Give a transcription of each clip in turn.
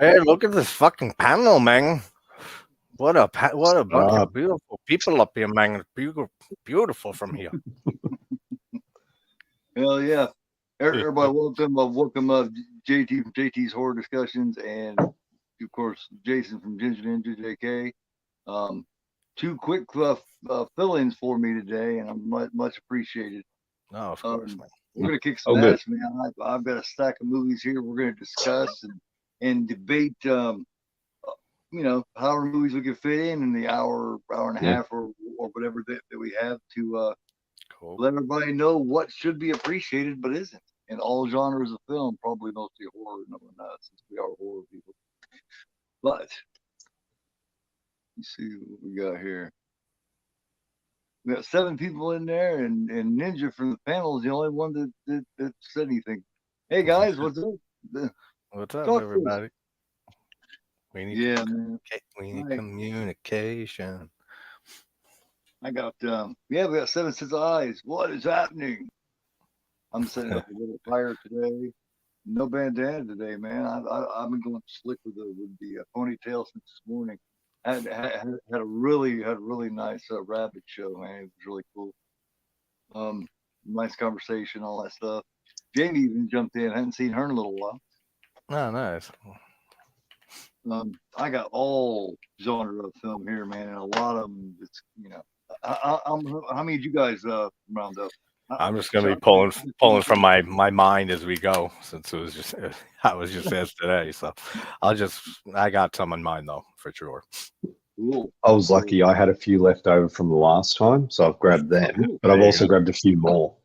Hey, look at this fucking panel, man. What a bunch of beautiful people up here, man. It's beautiful from here. Hell yeah. Everybody, welcome JT from JT's Horror Discussions, and of course Jason from Ginja Ninja.jk. Two quick fill-ins for me today, and I'm much appreciated. No, of course, man. We're gonna kick some ass, man. I've got a stack of movies here. We're gonna discuss and debate. However movies we can fit in the hour and a half, or whatever that we have to let everybody know what should be appreciated but isn't in all genres of film. Probably mostly horror, since we are horror people. But let's see what we got here. We got 7 people in there, and Ninja from the panel is the only one that said anything. Hey guys, what's up? What's up, everybody? We need communication. I got we got 7 sets of eyes. What is happening? I'm setting up a little fire today. No bandana today, man. I've been going slick with the ponytail since this morning. Had a really nice rabbit show, man. It was really cool. Nice conversation, all that stuff. Jamie even jumped in. I hadn't seen her in a little while. Oh, nice. I got all genre of film here, man, and a lot of them. It's how many did you guys round up? I'm just gonna be pulling from my mind as we go, since I was just asked today. So I got some in mind though, for sure. Cool. I was lucky. I had a few left over from the last time, so I've grabbed them. But I've also grabbed a few more,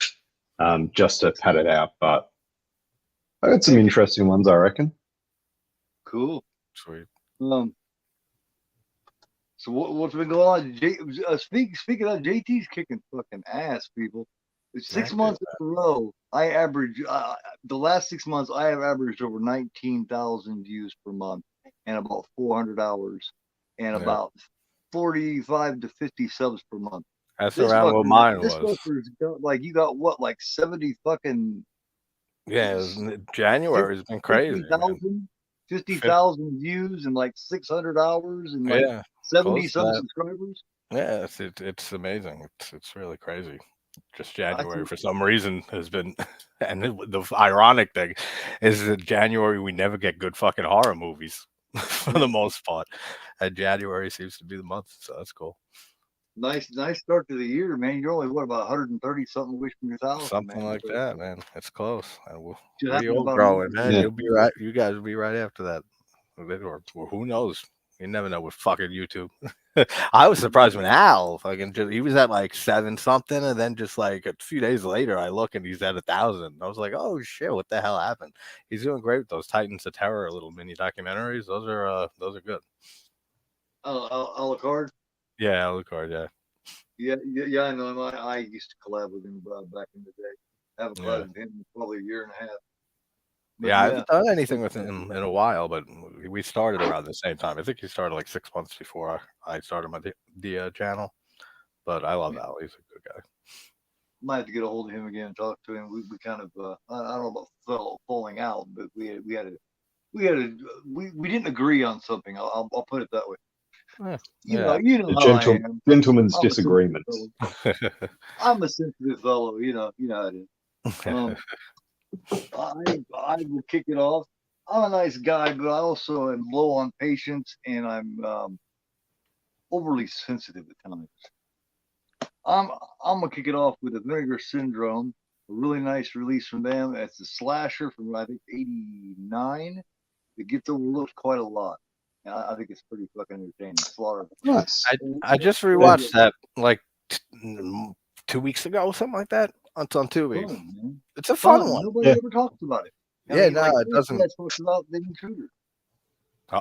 just to pad it out. But I got some interesting ones, I reckon. Cool. Sweet. So what's been going on? Speaking of, JT's kicking fucking ass, people. 6 months in a row, I average the last 6 months. I have averaged over 19,000 views per month, and about 400 hours, and about 45 to 50 subs per month. That's around what mine was. Like you got what, like 70 fucking. Yeah, January has been crazy. 50,000 views and like 600 hours and like 70 some subscribers. Yeah, it's amazing. It's really crazy. Just January for some reason has been, and the ironic thing is that January we never get good fucking horror movies for the most part, and January seems to be the month, so that's cool. Nice start to the year, man. You're only about 130 something away from your 1,000, something like that, man. It's close. We're all growing, man. You'll be right. You guys will be right after that, or who knows? You never know with fucking YouTube. I was surprised when Al he was at like 7 something, and then just like a few days later, I look and he's at 1,000. I was like, oh shit, what the hell happened? He's doing great with those Titans of Terror little mini documentaries. Those are good. A la carte. Yeah, Alucard, yeah. I know him. I used to collab with him back in the day. I haven't collabed with him in probably a year and a half. But I haven't done anything with him in a while, but we started around the same time. I think he started like 6 months before I started my channel. But I love Al. He's a good guy. Might have to get a hold of him again and talk to him. We kind of I don't know about falling out, but we didn't agree on something. I'll put it that way. You know gentleman's disagreements. I'm a sensitive fellow, you know how it is. I will kick it off. I'm a nice guy, but I also am low on patience, and I'm overly sensitive at times. I'm gonna kick it off with the Vinegar Syndrome, a really nice release from them. It's a slasher from I think '89. It gets overlooked quite a lot. I think it's pretty fucking entertaining. Slaughter. Nice. I just rewatched that like 2 weeks ago, something like that. It's on Tubi. It's a fun one. Nobody ever talks about it. It doesn't. Talks about the Intruder.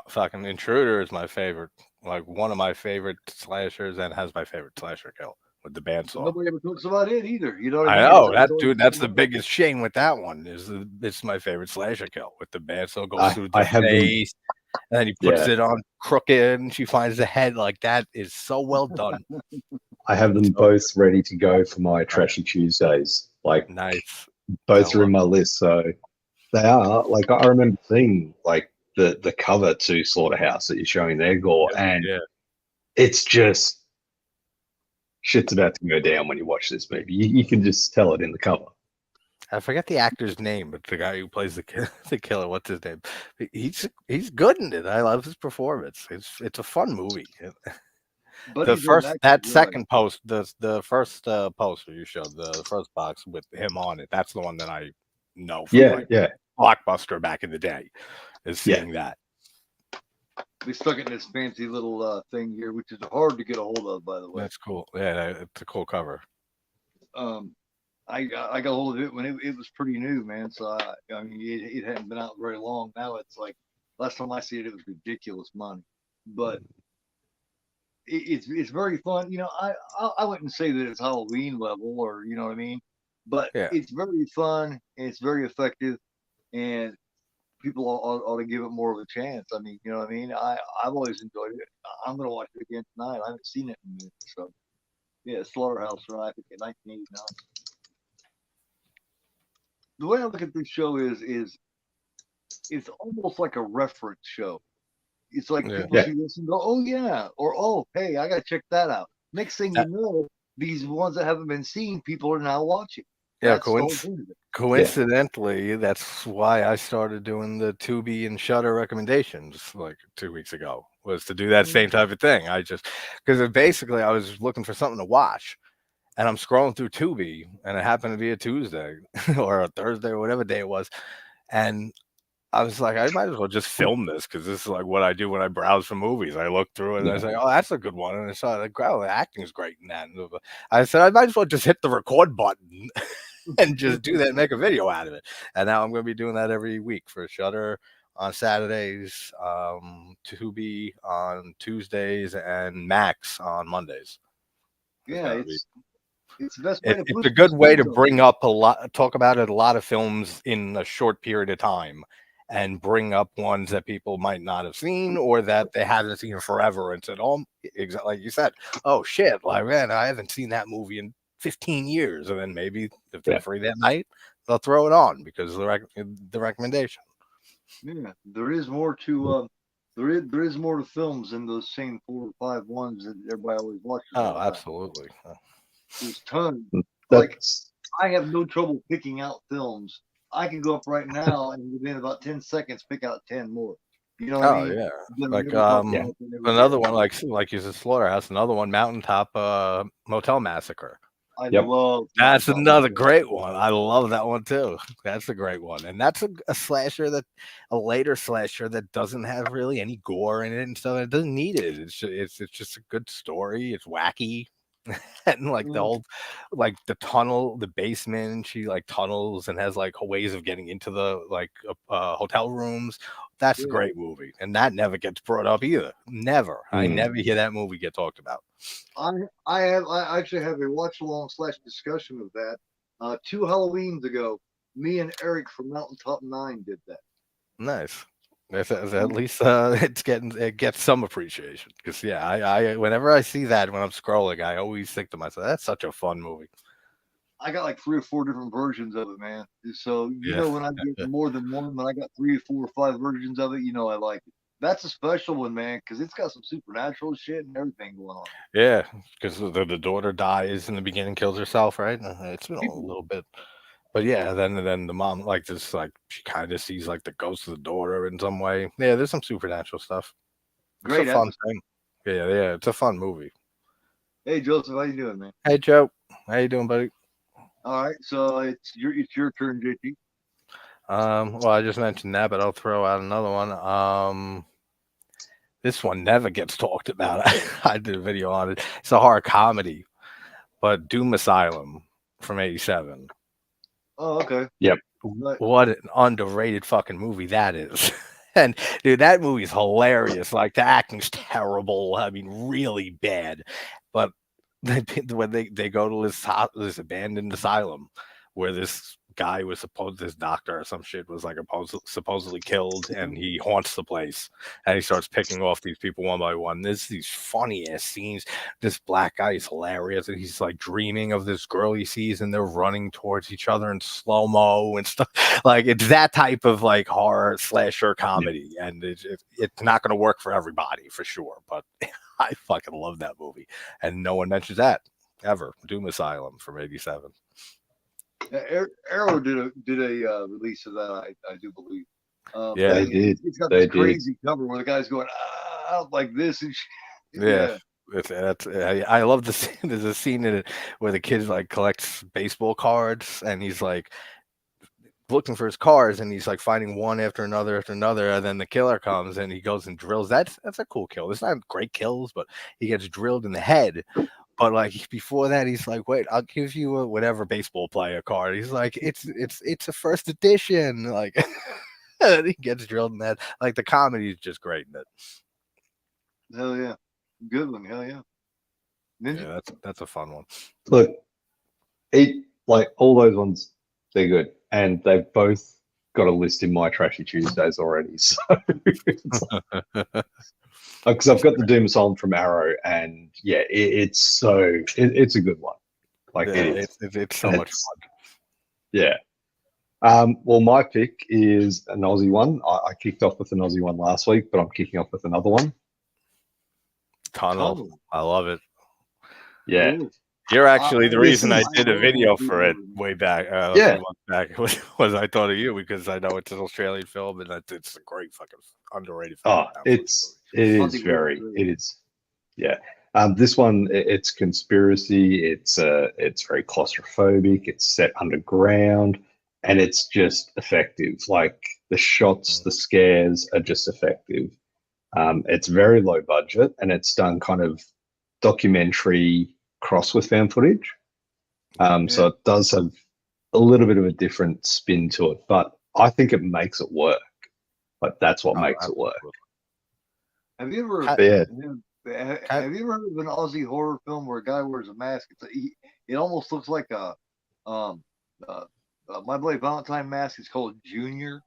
Fucking Intruder is my favorite. Like one of my favorite slashers, and has my favorite slasher kill with the bandsaw. Nobody ever talks about it either. You know what I know that, dude. That's the biggest shame with that one. It's my favorite slasher kill with the bandsaw goes through the face. And then he puts it on crooked, and she finds the head. Like that is so well done. I have them both ready to go for my Trashy Tuesdays. Like nice. Both are in my list, so they are. Like I remember seeing like the cover to Slaughterhouse that you're showing there, Gore, and Yeah. it's just shit's about to go down when you watch this movie. You can just tell it in the cover. I forget the actor's name, but the guy who plays the killer, what's his name? He's good in it. I love his performance. It's a fun movie. But The he's an first actor, that yeah. second post, the first poster you showed, the first box with him on it, that's the one that I know from like Blockbuster back in the day. Is seeing that. They stuck it in this fancy little thing here, which is hard to get a hold of, by the way. That's cool. Yeah, it's a cool cover. I got a hold of it when it was pretty new, man. So I mean, it hadn't been out very long. Now it's like last time I see it, it was ridiculous money, but it's very fun. You know, I wouldn't say that it's Halloween level or you know what I mean, but it's very fun and it's very effective, and people ought to give it more of a chance. I mean, you know what I mean. I've always enjoyed it. I'm gonna watch it again tonight. I haven't seen it in a minute, so yeah, Slaughterhouse from I think 1989. The way I look at this show is it's almost like a reference show. It's like people see this and go, "Oh yeah," or "Oh hey, I gotta check that out." Next thing you know, these ones that haven't been seen, people are now watching. Yeah, coincidentally, that's why I started doing the Tubi and Shudder recommendations like 2 weeks ago. Was to do that same type of thing. I just because basically I was looking for something to watch, and I'm scrolling through Tubi, and it happened to be a Tuesday or a Thursday or whatever day it was, and I was like, I might as well just film this because this is like what I do when I browse for movies. I look through it and I say, oh, that's a good one. And I saw like, wow, the acting is great in that. And I said, I might as well just hit the record button and just do that and make a video out of it. And now I'm going to be doing that every week for Shudder on Saturdays, Tubi on Tuesdays, and Max on Mondays. Yeah, it's the best way to put it's a good way to bring up talk about a lot of films in a short period of time and bring up ones that people might not have seen or that they haven't seen forever and said, oh, like you said, oh shit, like man, I haven't seen that movie in 15 years. And then maybe if they're free that night, they'll throw it on because of the recommendation. Yeah, there is more to there is more to films than those same 4 or 5 ones that everybody always watches. Oh, absolutely. There's tons. Like I have no trouble picking out films. I can go up right now and within about 10 seconds pick out 10 more. You know what I mean? Yeah. Like another one like you said, Slaughterhouse, another one, Mountaintop Motel Massacre. I love that's another great one. I love that one too. That's a great one. And that's a slasher a later slasher that doesn't have really any gore in it and stuff. It doesn't need it. It's just a good story. It's wacky. And like the whole like the tunnel, the basement, she like tunnels and has like ways of getting into the like hotel rooms. That's a great movie, and that never gets brought up either. Never. I never hear that movie get talked about. I actually have a watch along / discussion of that 2 Halloweens ago. Me and Eric from Mountaintop 9 did that. Nice. At least it gets some appreciation because I whenever I see that when I'm scrolling, I always think to myself, that's such a fun movie. I got like 3 or 4 different versions of it, man. So you know when I get more than one, when I got 3 or 4 or 5 versions of it, you know I like it. That's a special one, man, because it's got some supernatural shit and everything going on. Yeah, because the daughter dies in the beginning, kills herself, right? It's been a little bit. But yeah, then the mom like this, like she kind of sees like the ghost of the daughter in some way. Yeah, there's some supernatural stuff. It's a fun thing. Yeah, it's a fun movie. Hey Joseph, how you doing, man? Hey Joe, how you doing, buddy? All right, so it's your turn, JT. Well, I just mentioned that, but I'll throw out another one. This one never gets talked about. I did a video on it. It's a horror comedy, but Doom Asylum from '87. Oh, okay. Yep. What an underrated fucking movie that is. And dude, that movie is hilarious. Like the acting's terrible. I mean, really bad. But when they go to this abandoned asylum where this guy was this doctor or some shit was like supposedly killed, and he haunts the place, and he starts picking off these people one by one. There's these funny ass scenes. This black guy is hilarious, and he's like dreaming of this girl he sees, and they're running towards each other in slow mo and stuff. Like it's that type of like horror slasher comedy, and it's not going to work for everybody for sure, but I fucking love that movie, and no one mentions that ever. Doom Asylum from '87. Arrow did a release of that, I do believe. Yeah, they did. It's got this crazy cover where the guy's going out like this and shit. Yeah. I love the scene. There's a scene in it where the kid like collects baseball cards, and he's like looking for his cards, and he's like finding one after another, and then the killer comes and he goes and drills. That's a cool kill. It's not great kills, but he gets drilled in the head. But like before that, he's like, "Wait, I'll give you a whatever baseball player card." He's like, "It's a first edition." Like, he gets drilled in that. Like the comedy is just great in it. Hell yeah, good one. Hell yeah. Ninja? Yeah, that's a fun one. Look, like all those ones, they're good, and they've both got a list in my Trashy Tuesdays already. So, because I've got the Doom Asylum from Arrow, and yeah, it's a good one. Like it's so much fun. Yeah. Well, my pick is an Aussie one. I kicked off with an Aussie one last week, but I'm kicking off with another one. Tunnel. I love it. Yeah. Ooh. You're actually the reason I did a video for it way back. A few months back was I thought of you because I know it's an Australian film, and it's a great fucking underrated film. It is. Yeah. This one, it's conspiracy. It's very claustrophobic. It's set underground, and it's just effective. Like the shots, the scares are just effective. It's very low budget, and it's done kind of documentary cross with found footage. So it does have a little bit of a different spin to it, but I think it makes it work. Like that's what makes it work. Have you ever have you ever heard of an Aussie horror film where a guy wears a mask? It almost looks like a My Bloody Valentine mask. It's called Junior.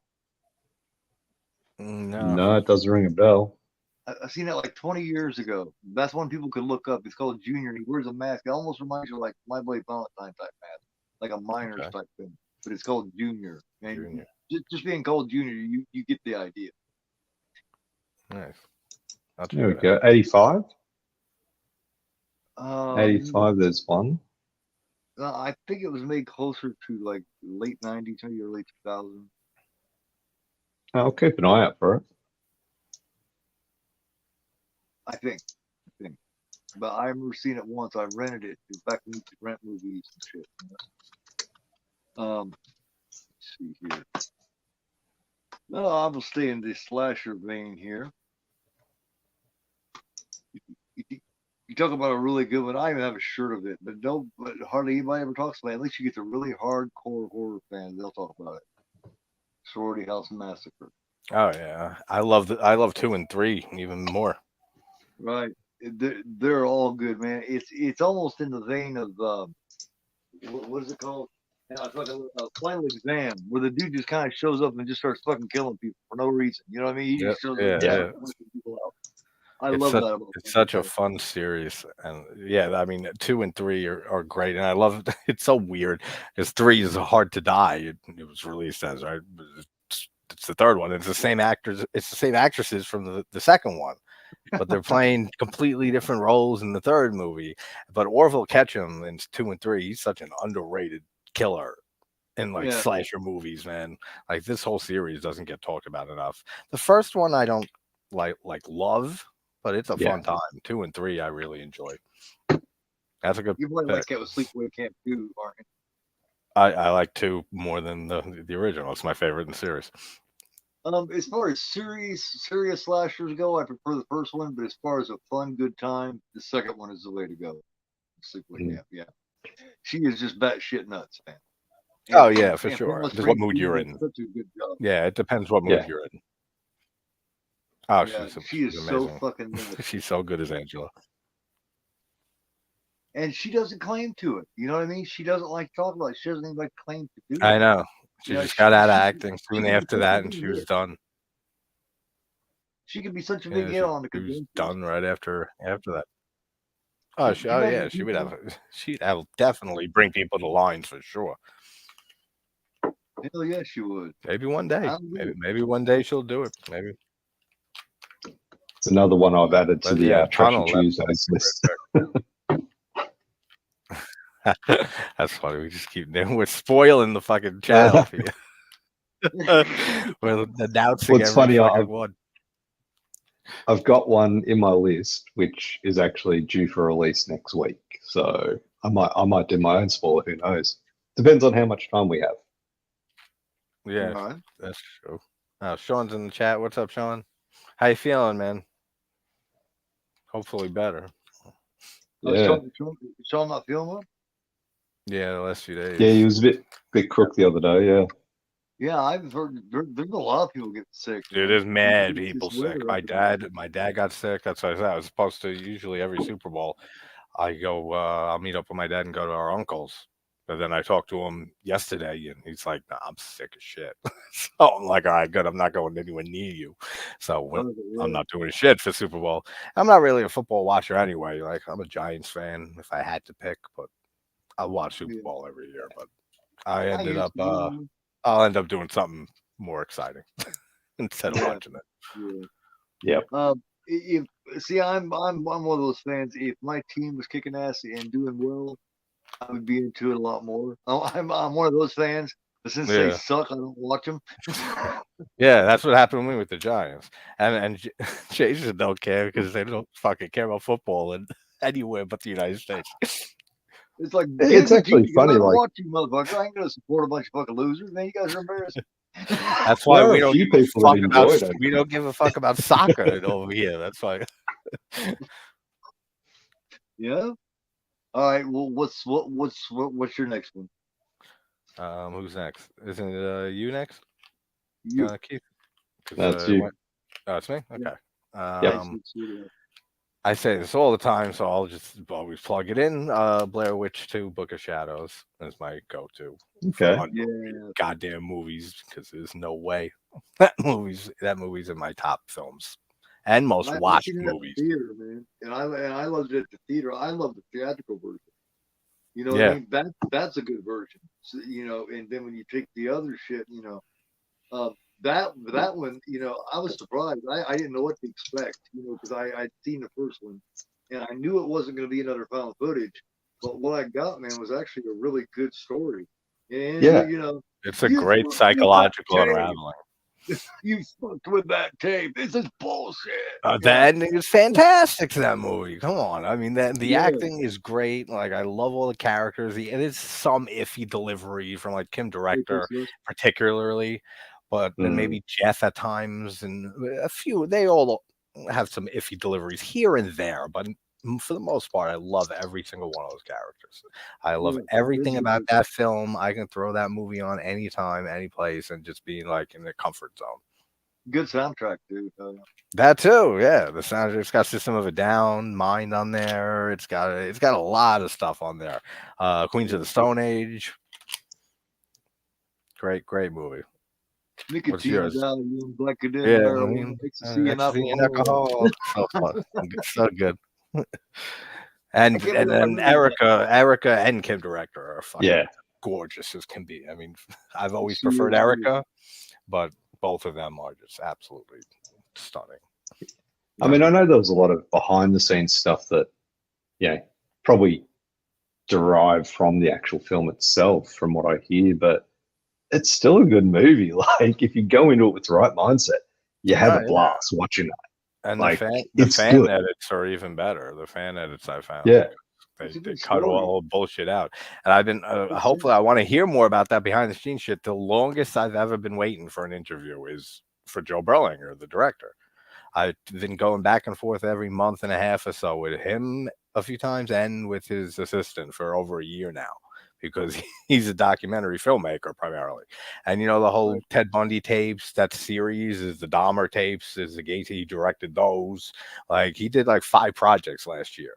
No, it doesn't ring a bell. I've seen it like 20 years ago. That's one people could look up. It's called Junior. He wears a mask. It almost reminds you of like My Bloody Valentine type mask, like a miner's type thing. But it's called Junior. And just being called Junior, you get the idea. Nice. There we go. 85? 85, there's one. I think it was made closer to like late 90s, maybe early 2000s. I'll keep an eye out for it. I think. But I remember seeing it once. I rented it back when we could rent movies and shit. Let's see here. No, I will stay in the slasher vein here. You talk about a really good one. I even have a shirt of it, but hardly anybody ever talks about it. At least you get the really hardcore horror fans. They'll talk about it. Sorority House Massacre. Oh yeah, I love 2 and 3 even more. Right, they're all good, man. It's almost in the vein of what is it called? Final Exam, where the dude just kind of shows up and just starts fucking killing people for no reason. You know what I mean? He just shows up and people out. I love that. It's such a fun series, and I mean 2 and 3 are great, and I love it. It's so weird because 3 is Hard to Die. It was released as right. It's the third one. It's the same actors. It's the same actresses from the second one, but they're playing completely different roles in the third movie. But Orville Ketchum in 2 and 3, he's such an underrated killer in like slasher movies, man. Like this whole series doesn't get talked about enough. The first one I don't love, but it's a fun time. 2 and 3 I really enjoy. That's a good. You play like that with Sleepaway Camp 2, aren't you? I like 2 more than the original. It's my favorite in the series. As far as serious slashers go, I prefer the first one, but as far as a fun, good time, the second one is the way to go. Sleepaway Camp, yeah. She is just batshit nuts, man. And, for sure. Just what mood you're in. Such a good job. Yeah, it depends what mood you're in. Oh, she is so fucking nuts. She's so good as Angela. and she doesn't claim to it. You know what I mean? She doesn't like talk about it. She doesn't even like claim to do it. I know. She just got out of acting soon could be after such a that, and big she was hit. done. She could be such a big Yeah, hit on the she was conventions. done right after that. Oh, yeah, she would have. She'd have definitely bring people to lines for sure. Hell yeah, she would. Maybe one day. Maybe one day she'll do it. Maybe. It's another one I've added to But the yeah, Trashy Tunnel. Tuesdays list. That's funny. We just keep we're spoiling the fucking channel for you. We're announcing What's every funny, fucking one. I've got one in my list which is actually due for release next week. So I might do my own spoiler. Who knows? Depends on how much time we have. Yeah, that's true. Oh, Sean's in the chat. What's up, Sean? How you feeling, man? Hopefully better. Yeah. Sean not feeling well? Yeah, the last few days. Yeah, he was a bit crook the other day. Yeah. Yeah, I've heard there's a lot of people getting sick. Dude, there's mad people sick. My dad got sick. That's what I said. I was supposed to usually every Super Bowl, I go, I'll meet up with my dad and go to our uncle's. But then I talked to him yesterday, and he's like, "Nah, I'm sick as shit." So I'm like, "All right, good. I'm not going anywhere near you." So I'm not doing shit for Super Bowl. I'm not really a football watcher anyway. Like I'm a Giants fan if I had to pick, but I watch Super Bowl every year. But I'll end up doing something more exciting instead of watching it. Yeah. I'm one of those fans. If my team was kicking ass and doing well, I would be into it a lot more. I'm one of those fans. But since they suck, I don't watch them. Yeah, that's what happened to me with the Giants, and Jason don't care because they don't fucking care about football anywhere but the United States. It's like it's actually funny. Like, watch you motherfuckers. I ain't gonna support a bunch of fucking losers. Man, you guys are embarrassing. That's why we don't give a fuck about. We don't give a fuck about soccer over here. That's why. Yeah. All right. Well, what's your next one? Who's next? Isn't it you next? You. Keith. That's you. Oh, it's me. Okay. I say this all the time, so I'll just always plug it in. Blair Witch 2: Book of Shadows is my go-to. Okay. Goddamn movies, because there's no way that movie's in my top films and most watched movies. Theater, man, and I loved it at the theater. I love the theatrical version. You know what I mean? That's a good version. So, and then when you take the other shit, that one, I was surprised. I didn't know what to expect, because I'd seen the first one, and I knew it wasn't going to be another found footage. But what I got, man, was actually a really good story. And it's a great psychological unraveling. You fucked with that tape. This is bullshit. The ending is fantastic to that movie. Come on. I mean, the acting is great. Like, I love all the characters. It is some iffy delivery from like Kim Director, particularly, but then maybe Jeff at times, and a few. They all have some iffy deliveries here and there, but for the most part, I love every single one of those characters. I love everything about that film. I can throw that movie on anytime, any place, and just be like in the comfort zone. Good soundtrack, dude. That too, yeah. The soundtrack's got System of a Down, Mind on there. It's got a lot of stuff on there. Queens of the Stone Age. Great movie. Nicotine value, Blackadin, ecstasy and alcohol. So fun. So good. And then Erica and Kim Director are fucking gorgeous as can be. I mean, I've always preferred Erica, but both of them are just absolutely stunning. I mean, I know there was a lot of behind the scenes stuff that, probably derived from the actual film itself, from what I hear, but it's still a good movie. Like, if you go into it with the right mindset, you have a blast watching that. And the fan edits are even better. The fan edits I found. Yeah. They cut all bullshit out. And I've been, hopefully I want to hear more about that behind the scenes shit. The longest I've ever been waiting for an interview is for Joe Berlinger, the director. I've been going back and forth every month and a half or so with him a few times and with his assistant for over a year now, because he's a documentary filmmaker primarily. And the whole Ted Bundy tapes, that series is the Dahmer tapes, is the Gacy, he directed those. Like, he did like 5 projects last year.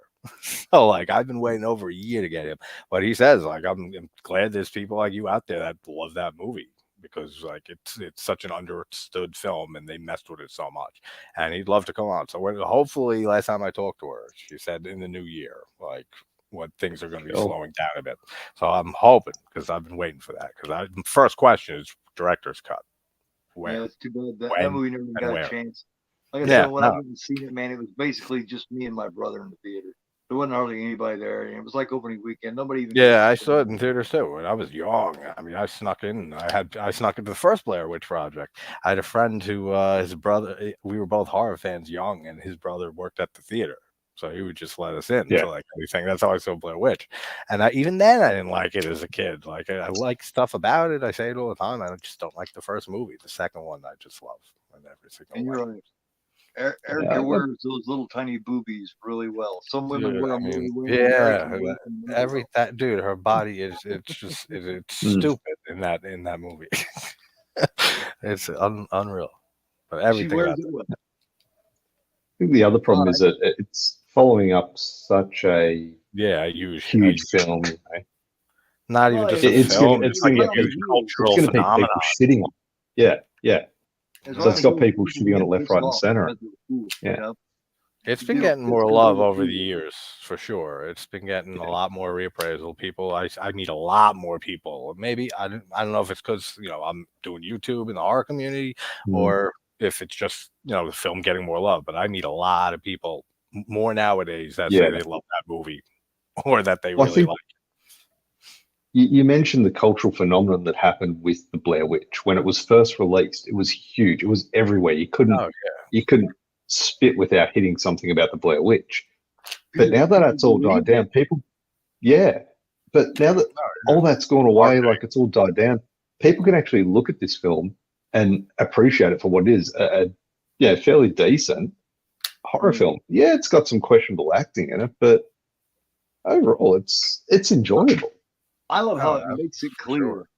So like I've been waiting over a year to get him. But he says like I'm glad there's people like you out there that love that movie because like it's such an understood film and they messed with it so much. And he'd love to come on. So hopefully last time I talked to her, she said in the new year, like when things are going to be Cool. slowing down a bit. So I'm hoping because I've been waiting for that. Because first question is director's cut. Where? Yeah, it's too bad that When movie never and got where? a chance. Like I Yeah, said, when I no. went and seen it, man, it was basically just me and my brother in the theater. There wasn't hardly anybody there, and it was like opening weekend. Nobody even. Yeah, I saw it in theaters too. When I was young, I mean, I snuck in. I snuck into the first Blair Witch Project. I had a friend who his brother. We were both horror fans, young, and his brother worked at the theater, so he would just let us in Yeah. to like anything. That's how I saw Blair Witch, and even then I didn't like it as a kid. Like I like stuff about it. I say it all the time. I just don't like the first movie. The second one I just love in every single And way. you're right. Erica wears those little tiny boobies really well. Some women Dude, wear I them really mean, well. yeah, Erica wears them really every well. that dude, her body is it's just it's stupid in that movie. It's unreal, but She everything wears about it well. I think the other problem All is that it's following up such a huge film. not even just a It's gonna film. It's it's like gonna a get huge people. It's cultural gonna be phenomenon. people shitting on it. Yeah. So it's got people shitting on it left, right, and center. Yeah. It's been getting more love over the years, for sure. It's been getting a lot more reappraisal. People, I meet a lot more people. Maybe I don't know if it's because I'm doing YouTube in the horror community, or if it's just the film getting more love. But I meet a lot of people more nowadays that say they love that movie or that they really like. You mentioned the cultural phenomenon that happened with the Blair Witch when it was first released. It was huge. It was everywhere. You couldn't spit without hitting something about the Blair Witch. But now that that's all died down, people, But now that all that's gone away, like it's all died down, people can actually look at this film and appreciate it for what it is. Fairly decent horror film. Yeah, it's got some questionable acting in it, but overall, it's enjoyable. I love how it makes it clear. Sure.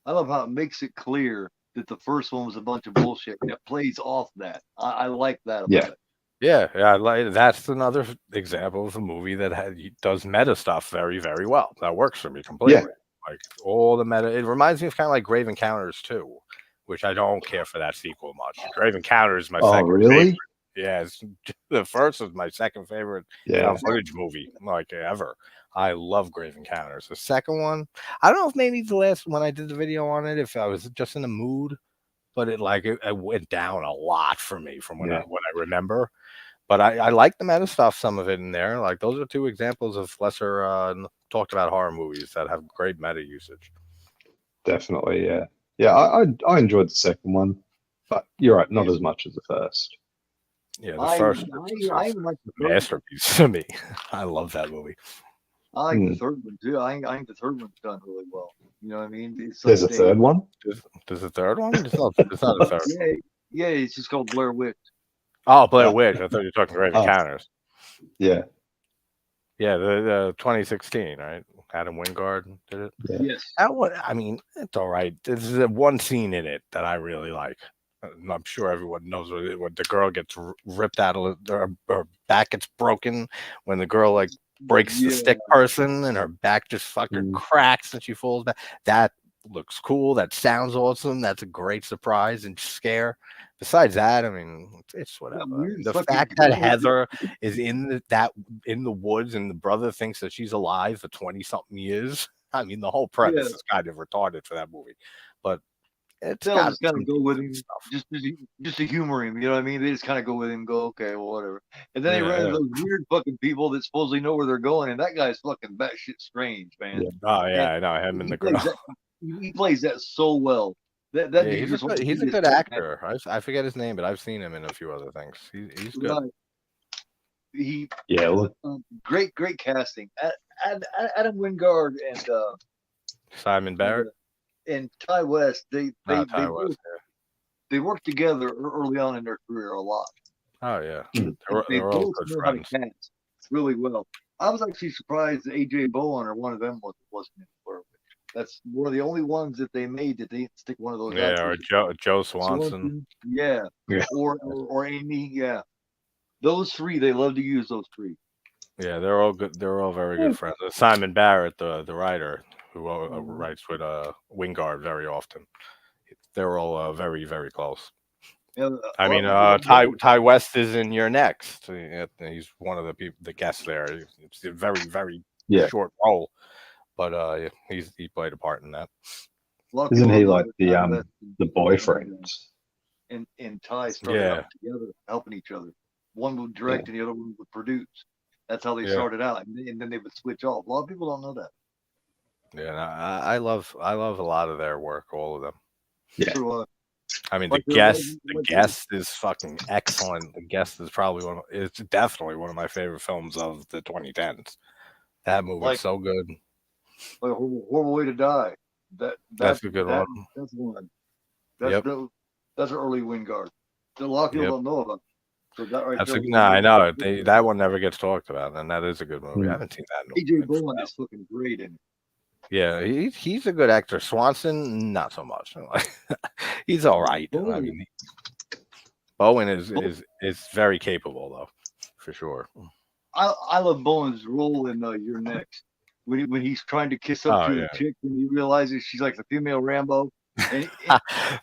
I love how it makes it clear that the first one was a bunch of bullshit, and it plays off that. I like that about it. Yeah, that's another example of a movie that does meta stuff very, very well. That works for me completely. Yeah. Like all the meta, it reminds me of kind of like Grave Encounters too, which I don't care for that sequel much. Grave Encounters is my second favorite. Yeah, the first was my second favorite found footage movie like ever. I love Grave Encounters. The second one, I don't know if maybe the last when I did the video on it, if I was just in the mood, but it went down a lot for me from what I remember. But I like the meta stuff, some of it in there. Like those are two examples of lesser talked about horror movies that have great meta usage. Definitely, yeah. Yeah, I enjoyed the second one, but you're right, not as much as the first. Yeah, the first I like the masterpiece to me. I love that movie. I like the third one too. I think the third one's done really well. You know what I mean? There's a third one? There's a third one? It's not a third one. Yeah, it's just called Blair Witch. Oh, Blair Witch. I thought you were talking Grave Encounters. Yeah. Yeah, the 2016, right? Adam Wingard did it. Yeah. Yes. I mean, it's all right. There's one scene in it that I really like. I'm sure everyone knows when the girl gets ripped out of her back gets broken when the girl like breaks the stick person and her back just fucking cracks and she falls back. That looks cool. That sounds awesome. That's a great surprise and scare. Besides that, I mean, it's whatever. The fact that Heather is in the woods and the brother thinks that she's alive for 20-something years. I mean, the whole premise is kind of retarded for that movie, but it's got just kind of go with him, just to humor him. You know what I mean? They just kind of go with him, go okay, well, whatever. And then they run into those weird fucking people that supposedly know where they're going, and that guy's fucking batshit strange, man. Yeah. Oh yeah, I know him and the girl. He plays that so well. He's a good actor. I forget his name, but I've seen him in a few other things. He's good. Great casting. Adam Wingard and Simon Barrett and Ty West. They worked together early on in their career a lot. Oh yeah, they both know how to cast really well. I was actually surprised that AJ Bowen or one of them wasn't in for it. That's one of the only ones that they made that they didn't stick one of those. Yeah, actors. Or Joe Swanson. Yeah. Or Amy. Yeah, those three they love to use those three. Yeah, they're all good. They're all very good friends. Simon Barrett, the writer who writes with Wingard very often, they're all very very close. Yeah, I a lot mean, of people don't know Ty West is in Your Next. He's one of the people, the guests there. It's a very very Yeah. short role, but he played a part in that. a lot of Isn't people he don't know like that Ty West the boyfriend? and Ty started Yeah, out together, helping each other. One would Yeah. direct and the other one would produce. That's how they yeah, started out, and then they would switch off. A lot of people don't know that. yeah. And I love a lot of their work, all of them. Yeah. So, I mean, like there was, the guest is fucking excellent. The guest is probably it's definitely one of my favorite films of the 2010s. That movie's like so good. a horrible way to die. That's a good one. That's one. That's Yep. that's an early Wingard. A lot of people Yep. don't know about. So that right That's there. no, I know it. That one never gets talked about, and that is a good movie. I haven't seen that. AJ Bowen is fucking great in it. Yeah, he's a good actor. Swanson, not so much. He's all right. I mean, Bowen is very capable though, for sure. I love Bowen's role in Your Next when he's trying to kiss up to a chick and he realizes she's like the female Rambo. And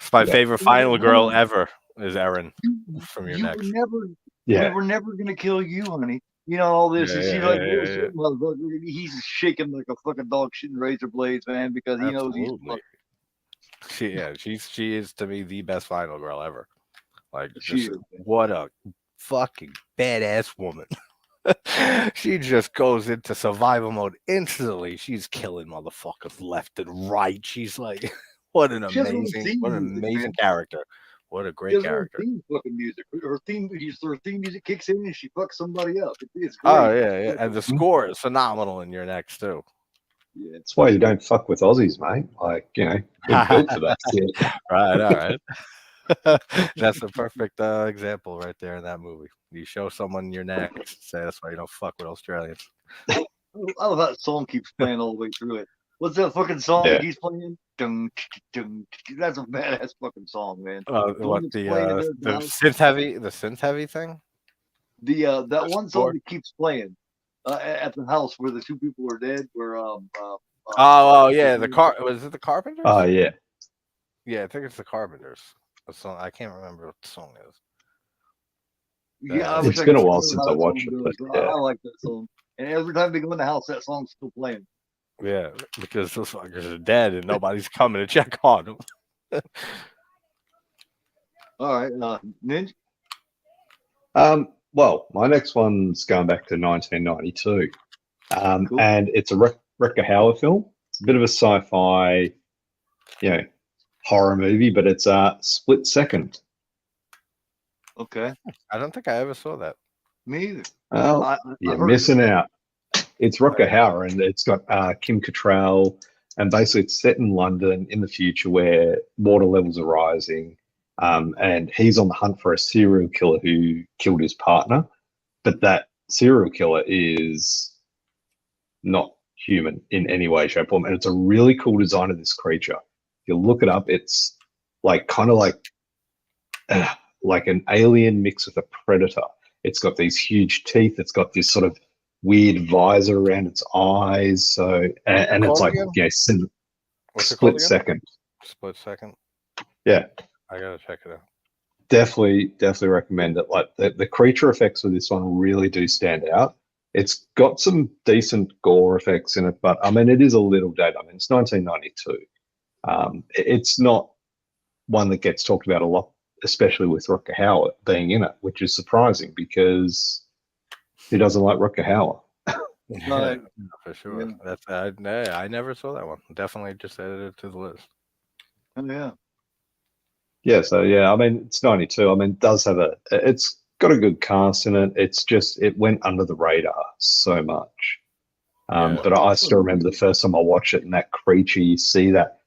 it's my favorite final girl ever is Erin from Your Next. We were never gonna kill you, honey. You know all this, and she's like, motherfucker. He's shaking like a fucking dog shitting razor blades, man, because he knows he's fucked. She is to me the best final girl ever. Like, She is. what a fucking badass woman. She just goes into survival mode instantly. She's killing motherfuckers left and right. She's like, what an amazing character. What a great character. Her theme fucking music. Her theme music kicks in and she fucks somebody up. It's great. Oh yeah. And the score is phenomenal in Your Next too. Yeah, that's why you don't fuck with Aussies, mate. Like, you're built for that shit. Right, all right. That's a perfect example right there in that movie. You show someone Your Next, say that's why you don't fuck with Australians. I love how that song keeps playing all the way through it. What's that fucking song that he's playing? That's a badass fucking song, man. What the synth heavy thing? That one song that keeps playing at the house where the two people were dead. Where yeah, was it the Carpenters? Oh yeah. Yeah, I think it's the Carpenters. The song I can't remember what the song is. Yeah, it's been a while since I watched it. But, I like that song, and every time they go in the house, that song's still playing. Yeah, because those fuckers are dead and nobody's coming to check on them. All right, Ninja. Well, my next one's going back to 1992, cool. And it's a Rutger Hauer film. It's a bit of a sci-fi, horror movie, but it's a Split Second. Okay. I don't think I ever saw that. Me either. Well, you're missing out. It's Rutger Hauer, and it's got Kim Cattrall, and basically it's set in London in the future where water levels are rising, and he's on the hunt for a serial killer who killed his partner, but that serial killer is not human in any way, shape, or form, and it's a really cool design of this creature. If you look it up, it's like kind of like an alien mixed with a predator. It's got these huge teeth. It's got this sort of weird visor around its eyes. So, and it's like, Split Second. Split Second. Yeah. I gotta check it out. Definitely recommend it. Like the creature effects of this one really do stand out. It's got some decent gore effects in it, but I mean, it is a little dated. I mean, it's 1992. It's not one that gets talked about a lot, especially with Rutger Hauer being in it, which is surprising because who doesn't like Rutger Hauer? Yeah, for sure. Yeah. That's I never saw that one. Definitely just added it to the list. Oh yeah. Yeah, so yeah, I mean it's 92. I mean it does have it's got a good cast in it. It's just it went under the radar so much. But I still remember the first time I watched it and that creature, you see that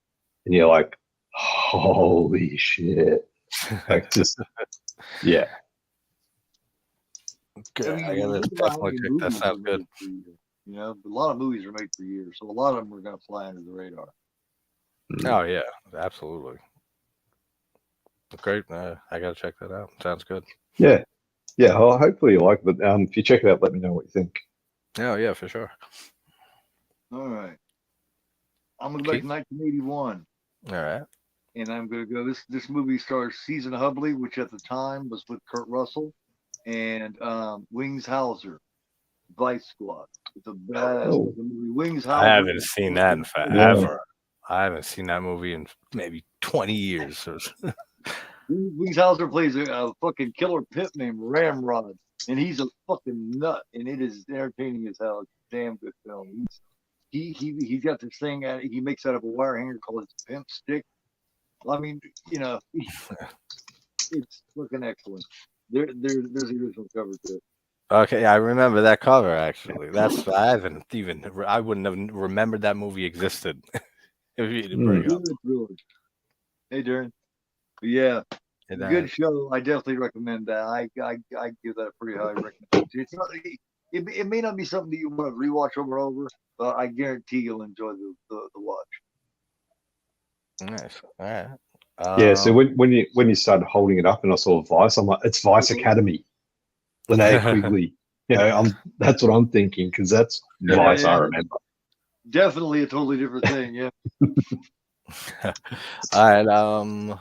and you're like, holy shit. Like just yeah. Good. I gotta definitely check that sounds good. A lot of movies are made for years, so a lot of them are gonna fly under the radar. Oh yeah, absolutely. Great. I gotta check that out. Sounds good. Yeah. Well, hopefully you like it. But if you check it out, let me know what you think. Oh yeah, for sure. All right. I'm gonna go back to 1981. All right. And I'm gonna go. This movie stars Susan Hubley, which at the time was with Kurt Russell, and Wings Hauser, Vice Squad. It's a badass movie. Wings Hauser. I haven't seen that in forever. I haven't seen that movie in maybe 20 years. Wings Hauser plays a fucking killer pimp named Ramrod, and he's a fucking nut, and it is entertaining as hell. It's a damn good film. He's got this thing he makes out of a wire hanger called his pimp stick. I mean, it's looking excellent. There's the original cover too. Okay, I remember that cover actually. I wouldn't have remembered that movie existed if you didn't bring it up. Hey, Darren. But yeah, good show. I definitely recommend that. I give that a pretty high recommendation. It's not, it may not be something that you want to rewatch over and over, but I guarantee you'll enjoy the watch. Nice. All right. Yeah. So when you started holding it up and I saw Vice, I'm like, it's Vice Academy. Linnea Quigley. That's what I'm thinking because that's Vice. I remember. Definitely a totally different thing. Yeah. All right.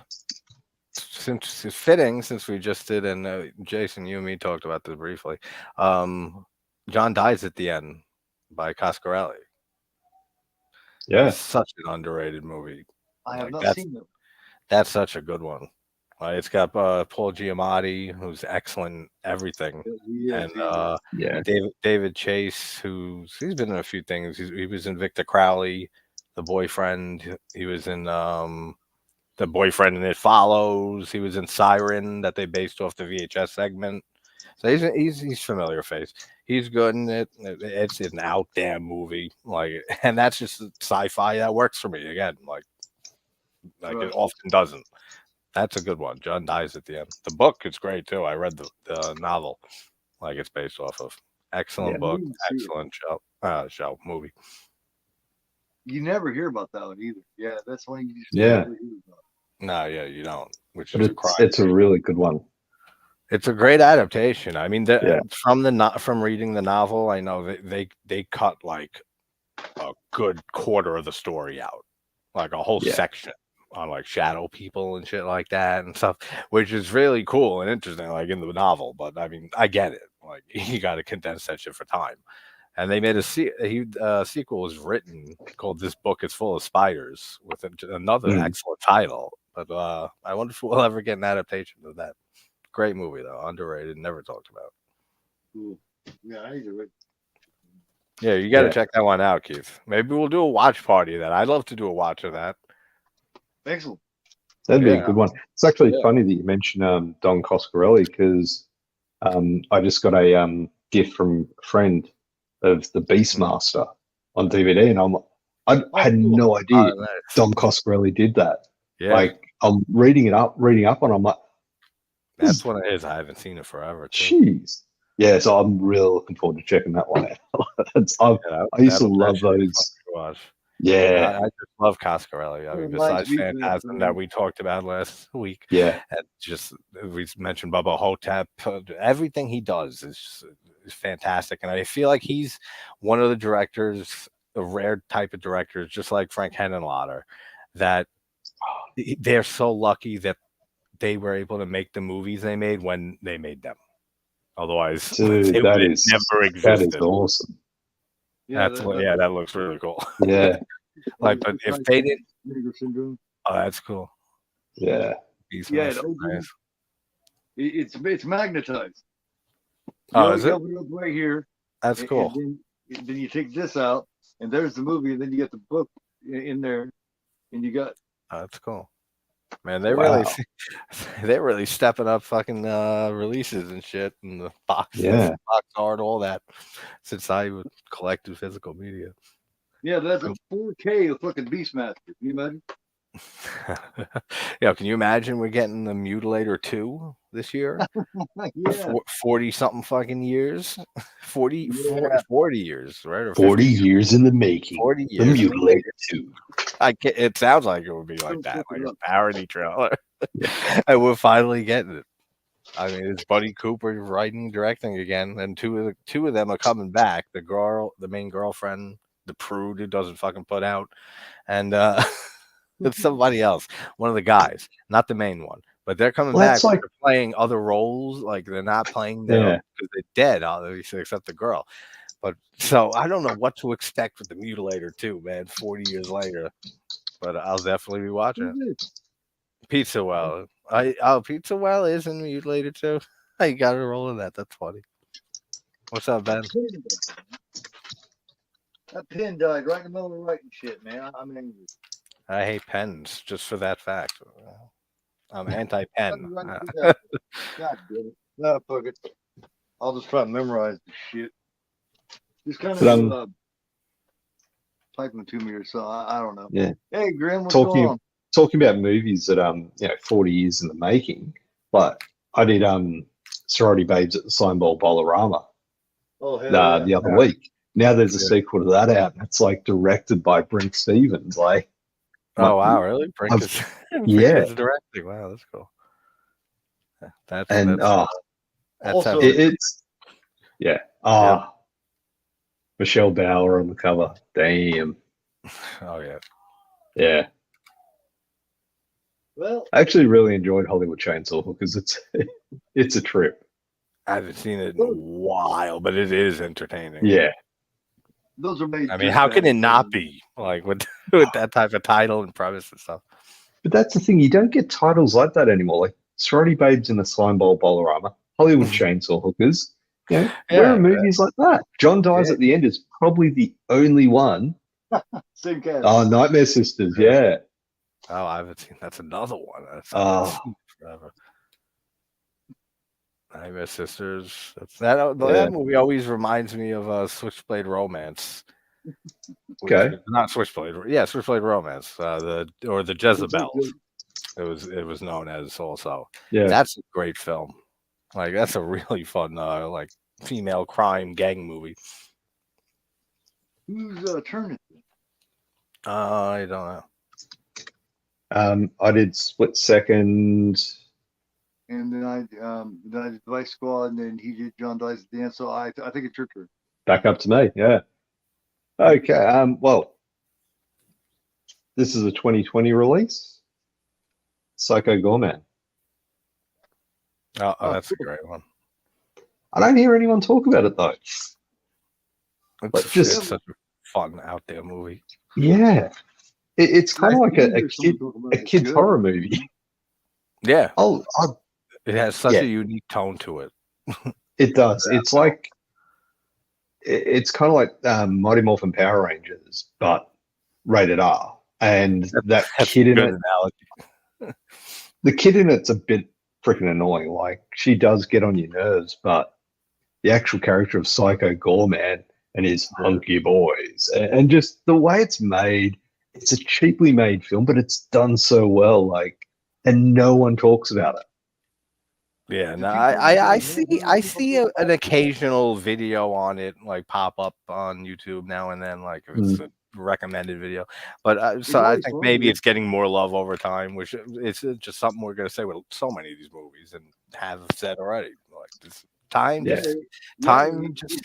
Since it's fitting, since we just did, and Jason, you and me talked about this briefly. John Dies at the End by Coscarelli. Yeah, it's such an underrated movie. I have not seen it. That's such a good one. It's got Paul Giamatti, who's excellent in everything, David Chase, he's been in a few things. He was in Victor Crowley, The Boyfriend. He was in The Boyfriend and It Follows. He was in Siren, that they based off the VHS segment. So he's familiar face. He's good in it. It's an out damn movie, and that's just sci-fi that works for me again. It often doesn't. That's a good one. John Dies at the End. The book is great too. I read the novel, it's based off of. Excellent book, excellent show movie. You never hear about that one either. Yeah, that's one you just never hear about. No, you don't. It's a really good one. It's a great adaptation. I mean, from reading the novel, I know they cut a good quarter of the story out, a whole section on shadow people and shit like that and stuff, which is really cool and interesting, in the novel. But I mean, I get it. You got to condense that shit for time. And they made a sequel was written called "This Book Is Full of Spiders" with another excellent title. But I wonder if we'll ever get an adaptation of that. Great movie though, underrated, never talked about. Cool. Yeah, I do it. Yeah, you got to check that one out, Keith. Maybe we'll do a watch party of that. I'd love to do a watch of that. Excellent. That'd be a good one. It's actually funny that you mentioned Don Coscarelli because I just got a gift from a friend of the Beastmaster on DVD, and I had no idea Don Coscarelli did that. Yeah. I'm reading up on. I'm like, that's one of his. I haven't seen it forever. Jeez. Yeah, so I'm really looking forward to checking that one out. I used to love those. Yeah, I just love Coscarelli. I mean, besides Phantasm that we talked about last week, and just we mentioned Bubba Hotep. Everything he does is fantastic, and I feel like he's one of the directors, a rare type of directors, just like Frank Henenlotter, that they're so lucky that they were able to make the movies they made when they made them. Otherwise, dude, it never existed. That is awesome. Yeah, that looks really cool. Yeah. But if they didn't, oh, that's cool. Yeah. It's magnetized. Oh, is it? Open it up right here. That's cool. And then you take this out, and there's the movie, and then you get the book in there, and you got. Oh, that's cool. Man, they're really stepping up fucking releases and shit, and the box art, all that. Since I collected physical media. Yeah, that's a 4K of fucking Beastmaster. Can you imagine? Yeah, can you imagine we're getting the Mutilator 2 this year? 40 something fucking years. 40 years, right? Or 40 years in the making. 40 years. The Mutilator 2. It sounds like it would be like that, like a parody trailer. And we're finally getting it. I mean, it's Buddy Cooper writing, directing again, and two of them are coming back. The main girlfriend, the prude who doesn't fucking put out, and it's somebody else, one of the guys, not the main one. But they're coming Well, back. that's like, They're playing other roles, like they're not playing their yeah. because they're dead, obviously, except the girl. But so I don't know what to expect with the Mutilator too, man. 40 years later, but I'll definitely be watching it. Pizza Well. Pizza Well isn't Mutilated too. I got a roll of that. That's funny. What's up, Ben? That pen died right in the middle of writing shit, man. I'm angry. I hate pens just for that fact. I'm anti-pen. God damn it. No, fuck it. I'll just try to memorize the shit. Just kind of typing to me or so. I don't know. Yeah. Hey, Grim, what's going on? Talking about movies that 40 years in the making. Like I did Sorority Babes at the Slime Bowl Bolorama the other week. Now there's a sequel to that out. It's like directed by Brink Stevens. Like, oh wow, really? Brink is directing. Wow, that's cool. Michelle Bauer on the cover. Damn. Oh yeah. Yeah. Well, I actually really enjoyed Hollywood Chainsaw because it's a trip. I haven't seen it in a while, but it is entertaining. Yeah. Those are made. I mean, how can it not be? Like with that type of title and premise and stuff. But that's the thing, you don't get titles like that anymore. Like Sorority Babes in the Slime Bowl Bolorama, Hollywood Chainsaw Hookers. Where are movies like that? John Dies at the End is probably the only one. Same cast. Oh, Nightmare Sisters, yeah. Oh, I haven't seen. That's another one. That's forever. Nightmare Sisters. That movie always reminds me of Switchblade Romance. Okay. Not Switchblade. Yeah, Switchblade Romance. The Jezebels. It was known as also. Yeah. That's a great film. Like that's a really fun like female crime gang movie. Who's turn it? I don't know. I did Split Second. And then I did Vice Squad, and then he did John Dies at the End. So I think it's your turn. Back up to me, yeah. Okay. Well, this is a 2020 release. Psycho Goreman. Oh, that's a great one. I don't hear anyone talk about it though. It's just such a fun out there movie. Yeah, it's kind of like a kid's horror movie. Yeah. It has such a unique tone to it. It does. It's like it's kind of like Mighty Morphin Power Rangers, but rated R. And that kid in it, the kid in it's a bit freaking annoying. Like she does get on your nerves, but the actual character of Psycho Goreman and his hunky boys, and just the way it's made, it's a cheaply made film, but it's done so well. Like, and no one talks about it. Yeah, no, I see an occasional video on it like pop up on YouTube now and then, like if it's a recommended video. But so I think maybe it's getting more love over time, which it's just something we're gonna say with so many of these movies and have said already. Like this time just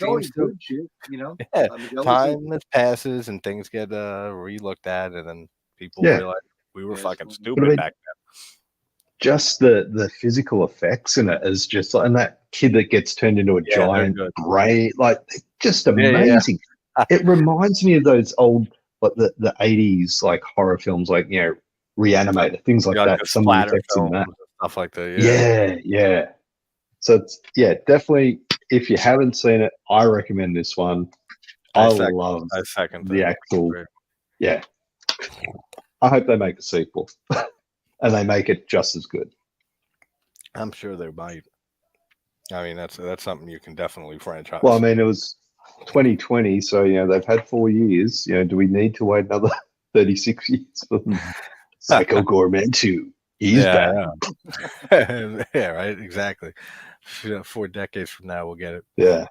seems to, shit, time passes and things get re-looked at, and then people realize we were fucking stupid back then. Just the physical effects in it is just like, and that kid that gets turned into a giant brain, like just amazing. It reminds me of those old, like the 80s, like horror films, like Reanimator, things like that. Some of the effects in that, stuff like that. Yeah. So it's definitely. If you haven't seen it, I recommend this one. I love the actual. Yeah, I hope they make a sequel. And they make it just as good. I'm sure they might. I mean, that's something you can definitely franchise. Well, I mean, it was 2020, so they've had 4 years. Do we need to wait another 36 years for Psycho Goreman 2? He's back. Yeah, right. Exactly. 4 decades from now, we'll get it. Yeah.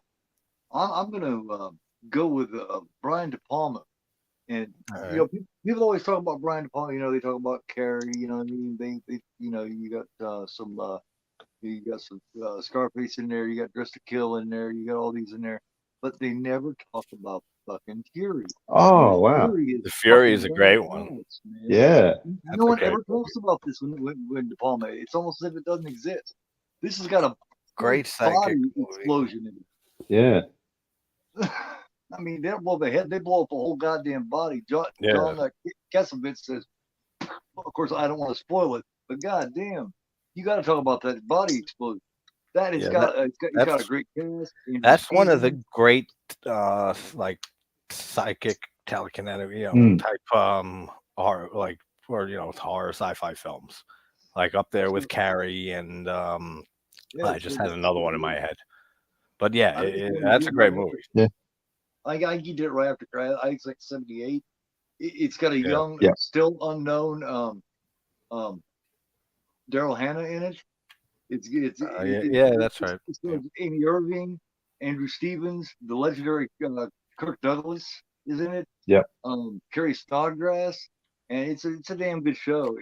I'm gonna go with Brian De Palma. And people always talk about Brian De Palma. They talk about Carrie. You know what I mean? They you got some You got some Scarface in there. You got Dress to Kill in there. You got all these in there, but they never talk about fucking Fury. Oh wow. The Fury is a great one. Yeah. No one ever talks about this when De Palma. It's almost as if it doesn't exist. This has got a great body explosion in it. Yeah. I mean, they blow the head. They blow up the whole goddamn body. John Cassavetes says, of course, I don't want to spoil it, but goddamn, you got to talk about that body explosion. That it's got a great cast. That's one of the great like psychic telekinetic, type horror, like, or horror sci-fi films, like up there with Carrie and I just had another one in my head, but yeah, that's a great movie. Yeah, I did it right after. I think it's like 78. It's got a young, still unknown Daryl Hannah in it. That's right. It's Amy Irving, Andrew Stevens, the legendary Kirk Douglas is in it. Yeah. Carrie Snodgrass, and it's a damn good show.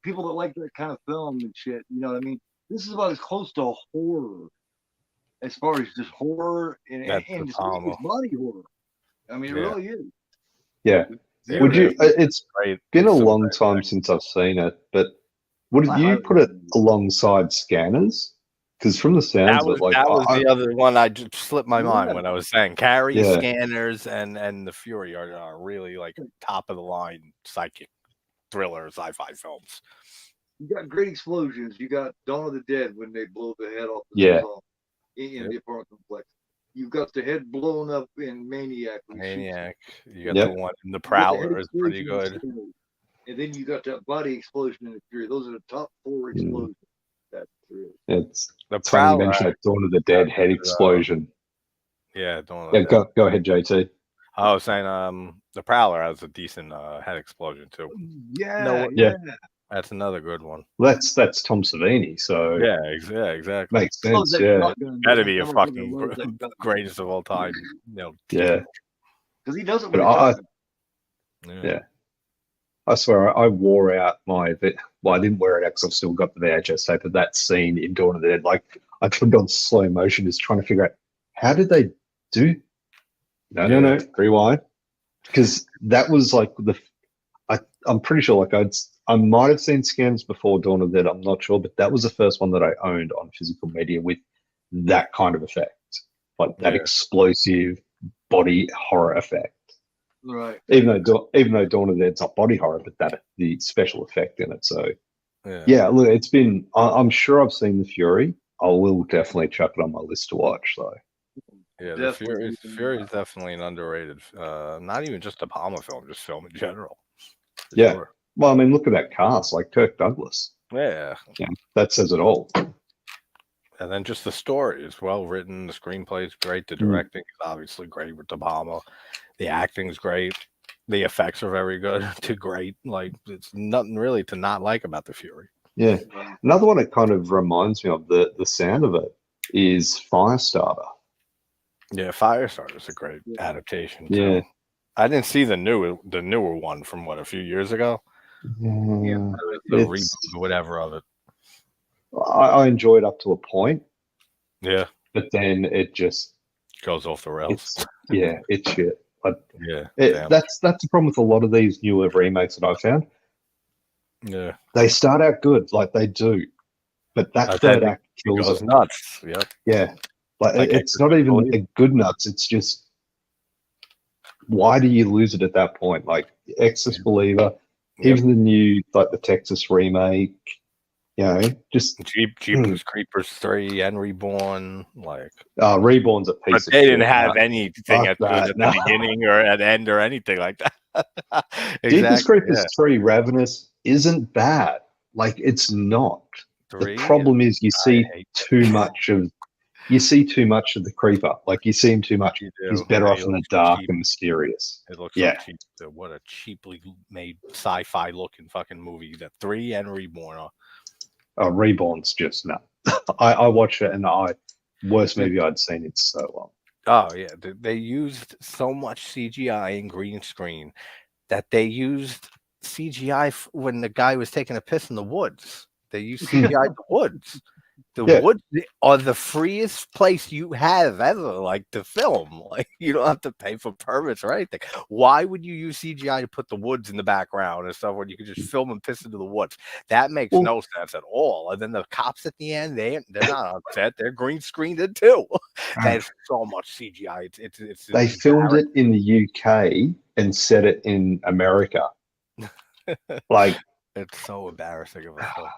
People that like that kind of film and shit, you know what I mean? This is about as close to horror as far as just horror and it's body horror. I mean, it really is. Yeah. Would you? It's been a long time since I've seen it, but would you put it alongside Scanners? Because from the sounds of it, like that was the other one I just slipped my mind when I was saying Carrie, Scanners, and the Fury are really like top of the line psychic thriller sci-fi films. You got great explosions. You got Dawn of the Dead when they blow the head off the wall in the apartment complex. You've got the head blown up in Maniac. You got the one in The Prowler is pretty good. And then you got that body explosion in the Fury. Those are the top 4 explosions. That's true. It's the Prowler. You mentioned that Dawn of the Dead head explosion. Yeah, Dawn of the Dead. Go ahead, JT. I was saying The Prowler has a decent head explosion too. Yeah. That's another good one. That's Tom Savini. So yeah, exactly. Makes sense. Gotta be a fucking greatest of all time. Yeah. Because he doesn't. Yeah. I swear, I wore out I didn't wear it because I've still got the VHS tape of that scene in Dawn of the Dead. Like, I turned on slow motion, just trying to figure out how did they do? No, rewind. Because that was like I'm pretty sure, like, I might have seen scans before Dawn of the Dead, I'm not sure, but that was the first one that I owned on physical media with that kind of effect, like that explosive body horror effect. Right. Even though Dawn of the Dead's not body horror, but the special effect in it. So look, it's been. I'm sure I've seen the Fury. I will definitely chuck it on my list to watch. So the Fury is definitely an underrated. Not even just a Palmer film, just film in general. Yeah. Sure. Well, I mean, look at that cast, like Kirk Douglas. Yeah, that says it all. And then just the story is well written. The screenplay is great. The directing is obviously great with De Palma. The acting is great. The effects are very good to great. Like, it's nothing really to not like about the Fury. Yeah. Another one that kind of reminds me of the sound of it is Firestarter. Yeah, Firestarter is a great adaptation too. Yeah. I didn't see the newer one from a few years ago. Yeah. The reboot or whatever of it. I enjoyed up to a point. Yeah. But then it just goes off the rails. It's shit. But that's the problem with a lot of these newer remakes that I've found. Yeah. They start out good, like they do. But that third act kills it. Nuts. Yep. Yeah. Like it's not even a good nuts. It's just, why do you lose it at that point? Like Excess Believer, even the new, like the Texas remake, just Jeepers Creepers 3 and Reborn, like Reborn's a piece. But they didn't have anything at the beginning or at the end or anything like that. Jeepers Creepers 3 Ravenous isn't bad. Like, it's not. The problem is you see too much of the creeper. Like, you see him too much. He's better off in the dark and mysterious. It looks so cheap. What a cheaply made sci-fi looking fucking movie. That 3 and Reborn are. Reborn's just no. I watched it and worst movie I'd seen in so long. Oh yeah, they used so much CGI and green screen that they used CGI when the guy was taking a piss in the woods. They used CGI in the woods. The woods are the freest place you have ever, like, to film. Like, you don't have to pay for permits or anything. Why would you use CGI to put the woods in the background and stuff when you could just film and piss into the woods? That makes no sense at all. And then the cops at the end, they're not on set. They're green screened it too. There's so much CGI. It's they filmed it in the UK and set it in America. Like, it's so embarrassing of a film.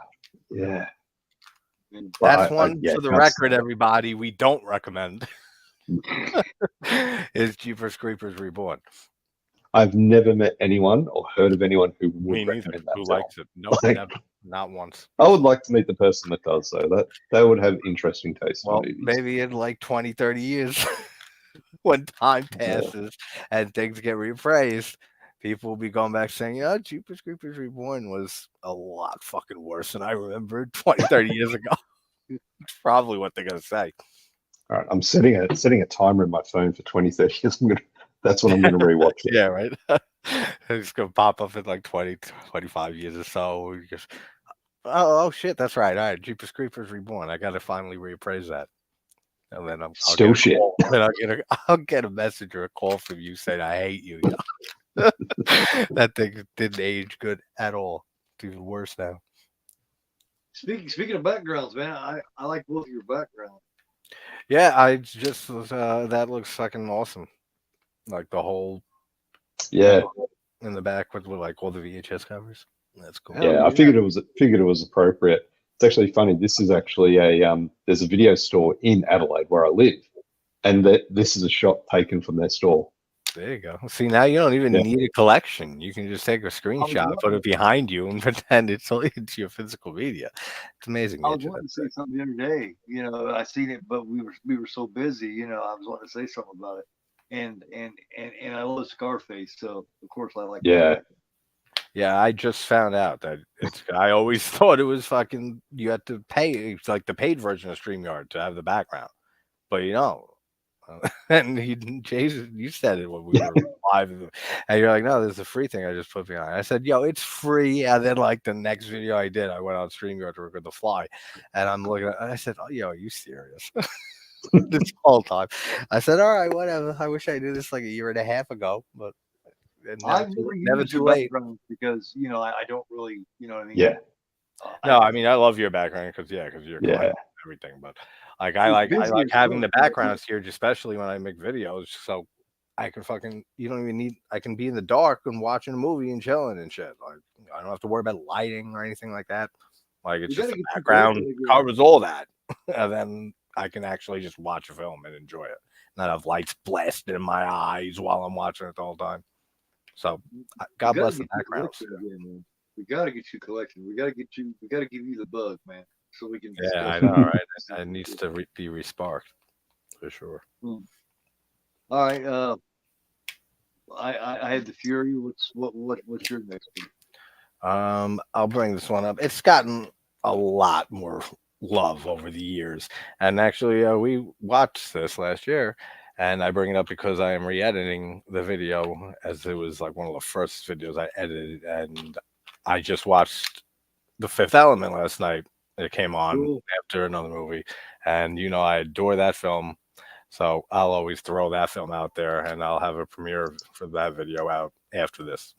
Yeah. That's one for the record, everybody. We don't recommend. Is Jeepers Creepers Reborn. I've never met anyone or heard of anyone who would recommend that. Who likes it? No, like, never, not once. I would like to meet the person that does, though. That would have interesting taste in movies. Maybe in like 20, 30 years, when time passes and things get reappraised, people will be going back saying, yeah, Jeepers Creepers Reborn was a lot fucking worse than I remembered 20, 30 years ago. It's probably what they're going to say. All right, I'm setting a timer in my phone for 20, 30 years. That's when I'm going to rewatch it. Yeah, right. It's going to pop up in like 20, 25 years or so. You just, oh shit, that's right. All right, Jeepers Creepers Reborn. I got to finally reappraise that. And then I'll get a message or a call from you saying I hate you. That thing didn't age good at all. It's even worse now. Speaking of backgrounds, man, I like both of your backgrounds. Yeah, I just that looks fucking awesome. Like the whole in the back with like all the VHS covers. That's cool. Yeah, I figured it was appropriate. It's actually funny. This is actually there's a video store in Adelaide where I live, and this is a shot taken from their store. There you go. See, now you don't even need a collection. You can just take a screenshot, put it behind you, and pretend it's your physical media. It's amazing. I was wanting to say something the other day. I seen it, but we were so busy. I was wanting to say something about it, and I love Scarface, so of course I like. Yeah. Yeah, I just found out that I always thought it was fucking. You had to pay. It's like the paid version of StreamYard to have the background, but and Jason, you said it when we were live, and you're like, "No, there's a free thing I just put behind." I said, "Yo, it's free." And then, like the next video I did, I went on StreamYard to record The Fly, and I'm looking at. I said, "Oh, yo, are you serious?" This whole time, I said, "All right, whatever." I wish I knew this like a year and a half ago, but never too late. Because I don't really, you know what I mean. Yeah. No, I mean I love your background because you're everything, but. Like I like having the backgrounds here, especially when I make videos, so I can you don't even need. I can be in the dark and watching a movie and chilling and shit. Like I don't have to worry about lighting or anything like that. Like it's just the background covers all that, and then I can actually just watch a film and enjoy it, not have lights blasted in my eyes while I'm watching it the whole time. So God bless the backgrounds. We gotta get you collection. We gotta give you the bug, man. So we can. Yeah, I know, right? It needs to be resparked for sure. All right. I had the Fury. What's your next one? I'll bring this one up. It's gotten a lot more love over the years, and actually, we watched this last year, and I bring it up because I am re-editing the video as it was like one of the first videos I edited, and I just watched The Fifth Element last night. It came on after another movie, and I adore that film, so I'll always throw that film out there, and I'll have a premiere for that video out after this.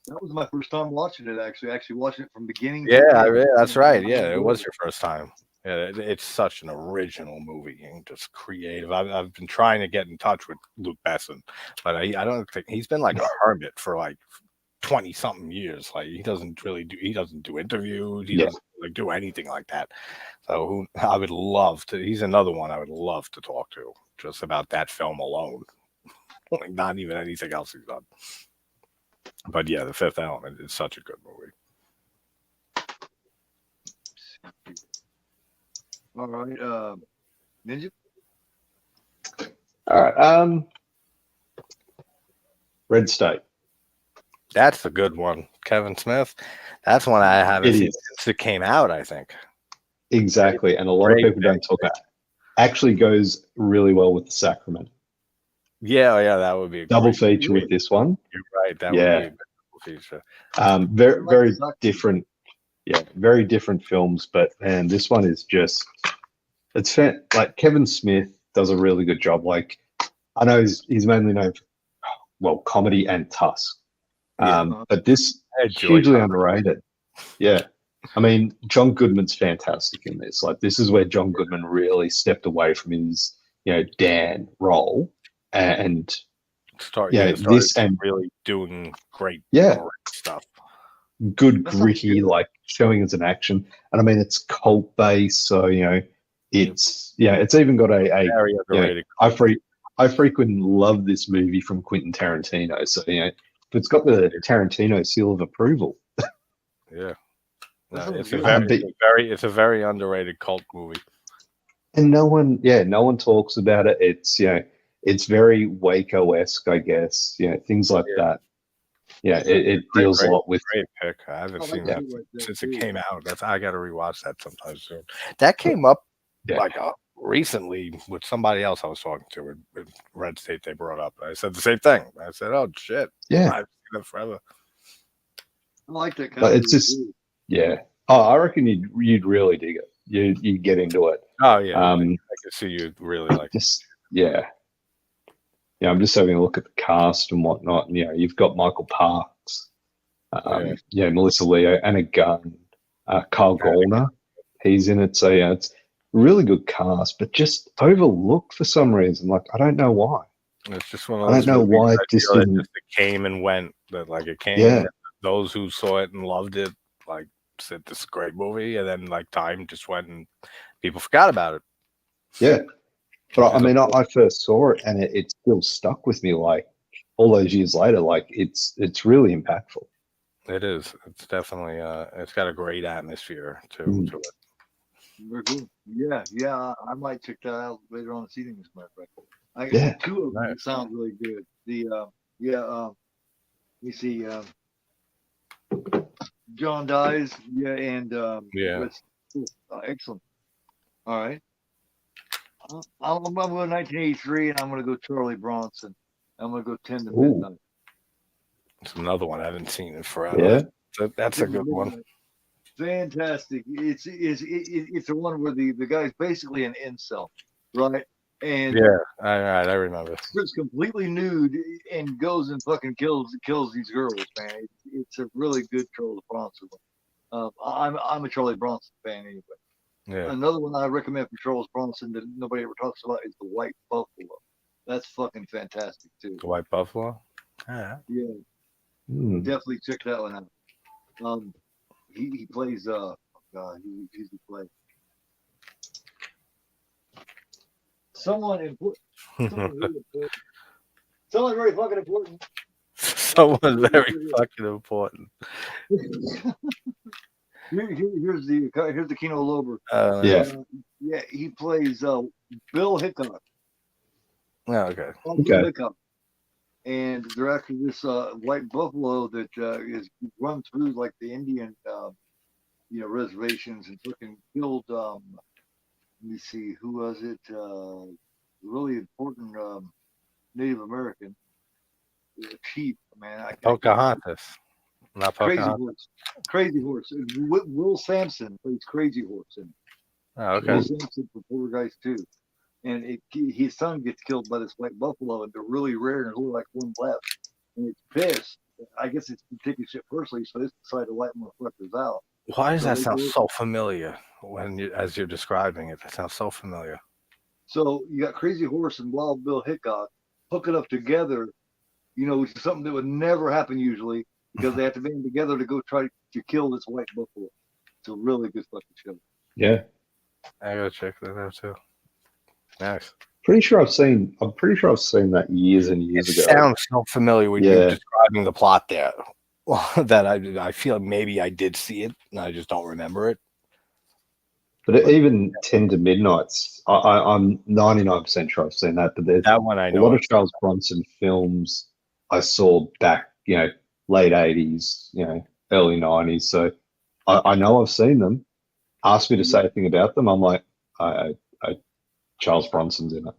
That was my first time watching it. Actually watching it from beginning. Yeah, that's right. Yeah, it was your first time. Yeah, it's such an original movie and just creative. I've been trying to get in touch with Luc Besson, but I don't think he's been like a hermit for like 20 something years. Like he doesn't do interviews. He doesn't like do anything like that. So I would love to. He's another one I would love to talk to just about that film alone. Like not even anything else he's done. But yeah, The Fifth Element is such a good movie. All right, Ninja. All right, Red State. That's a good one, Kevin Smith. That's one I haven't seen since it came out, I think. Exactly, and a lot of people don't talk about it. Actually goes really well with The Sacrament. Yeah, that would be a double feature with this one. You're right, that would be a double feature. Very different. yeah, very different films. But man, this one is just like Kevin Smith does a really good job. Like I know he's mainly known for comedy and Tusk, but this hugely underrated. Yeah. I mean, John Goodman's fantastic in this. Like, this is where John Goodman really stepped away from his, Dan role, and started this and really doing great stuff. Good gritty, like showing as an action. And I mean, it's cult based, so it's even got a very underrated. I frequently love this movie from Quentin Tarantino. So it's got the Tarantino seal of approval. Yeah. No, it's a very underrated cult movie. And no one talks about it. It's very Waco-esque, I guess. Things like that. Yeah, it deals a lot with. Great pick. I haven't seen that since it came out. I got to rewatch that sometime soon. That came up recently with somebody else I was talking to in Red State. They brought up. I said the same thing. I said, "Oh shit, yeah, I've seen it forever." I like that kind but it's just I reckon you'd really dig it. You'd get into it. Oh yeah, I can see you really like this. Yeah, I'm just having a look at the cast and whatnot. And, you've got Michael Parks, Melissa Leo, Anna Gunn, Carl Gallner. He's in it. So it's a really good cast, but just overlooked for some reason. Like I don't know why. It's just one of those. I don't know why it just it came and went. That like it came. Yeah. Those who saw it and loved it, like said this is a great movie, and then like time just went and people forgot about it. Yeah. But I mean, I first saw it and it still stuck with me. Like all those years later, like it's really impactful. It is. It's definitely. It's got a great atmosphere to it. Very cool. Yeah. I might check that out later on this evening. As a matter of fact, two of them sound really good. Let me see. John Dies. Yeah, and excellent. All right. I'm going to go 1983, and I'm going to go Charlie Bronson. I'm going to go 10 to Midnight. It's another one I haven't seen in forever. Yeah, that's a good one. Fantastic. It's the one where the guy's basically an incel, right? And I remember. He's completely nude and goes and fucking kills these girls, man. It's a really good Charlie Bronson one. I'm a Charlie Bronson fan anyway. Yeah. Another one I recommend from Charles Bronson that nobody ever talks about is The White Buffalo. That's fucking fantastic too. The White Buffalo? Yeah. Definitely check that one out. He plays he's the play. Someone important. Someone very fucking important. Someone very fucking important. Here's the Kino Lober. He plays Bill Hickok. Oh, okay. Bill Hickok. And they're after this white buffalo that is run through like the Indian reservations and fucking killed. Let me see, who was it? Really important Native American chief, man. Pocahontas. Not Pocahontas. Crazy Horse. Will Sampson plays Crazy Horse in it. Oh, okay. Will Sampson for Poor Guys too. And his son gets killed by this white buffalo, and they're really rare, and there's only like one left. And it's pissed. I guess it's taking shit personally, so they decide to wipe motherfuckers out. Why does that sound so familiar as you're describing it? That sounds so familiar. So you got Crazy Horse and Wild Bill Hickok hooking up together, which is something that would never happen usually because they have to band together to go try to kill this white buffalo. It's a really good fucking show. Yeah. I gotta check that out too. Nice. I'm pretty sure I've seen that years and years ago. It sounds so familiar when you're describing the plot there. That I feel maybe I did see it and I just don't remember it. But even 10 to Midnights, I'm 99% sure I've seen that. But there's that one I know a lot of Charles Bronson films I saw back, late 80s, early 90s. So I know I've seen them. Ask me to say anything about them, I'm like, Charles Bronson's in it.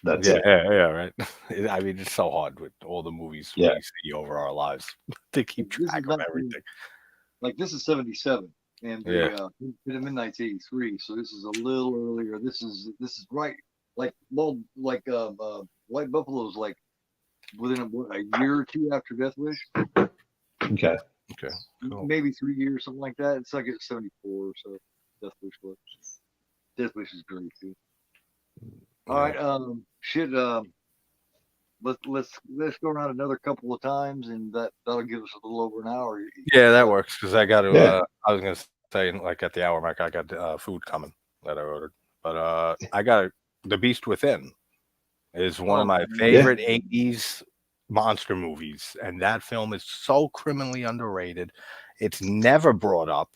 That's it. Yeah, right. I mean, it's so hard with all the movies we see over our lives to keep track of everything. Like this is 77. And Yeah. the Midnight's 83, so this is a little earlier. This is right, like White Buffalo's like within a year or two after Death Wish. Okay. Okay. Cool. Maybe 3 years, something like that. It's like at 74 or so. Death Wish was. Death Wish is great too. All right, let's go around another couple of times, and that'll give us a little over an hour. Yeah, that works because I got to. Yeah. I was gonna say like at the hour mark, I got food coming that I ordered, but I got The Beast Within is one of my favorite '80s monster movies, and that film is so criminally underrated. It's never brought up.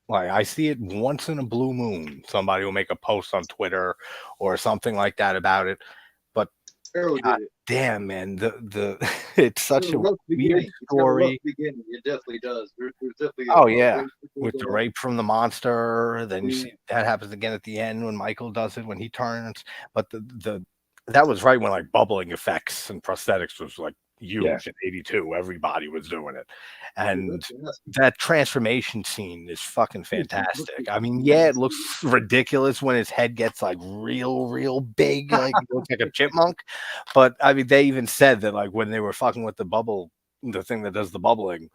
Like I see it once in a blue moon. Somebody will make a post on Twitter or something like that about it. But God damn, man, the it's such a weird story. It definitely does. There's definitely with the rape from the monster. Then you see that happens again at the end when Michael does it when he turns. But the that was right when like bubbling effects and prosthetics was like huge in '82. Everybody was doing it, and that transformation scene is fucking fantastic. I mean, yeah, it looks ridiculous when his head gets like real big, like it looks like a chipmunk. But I mean, they even said that like when they were fucking with the bubble, the thing that does the bubbling,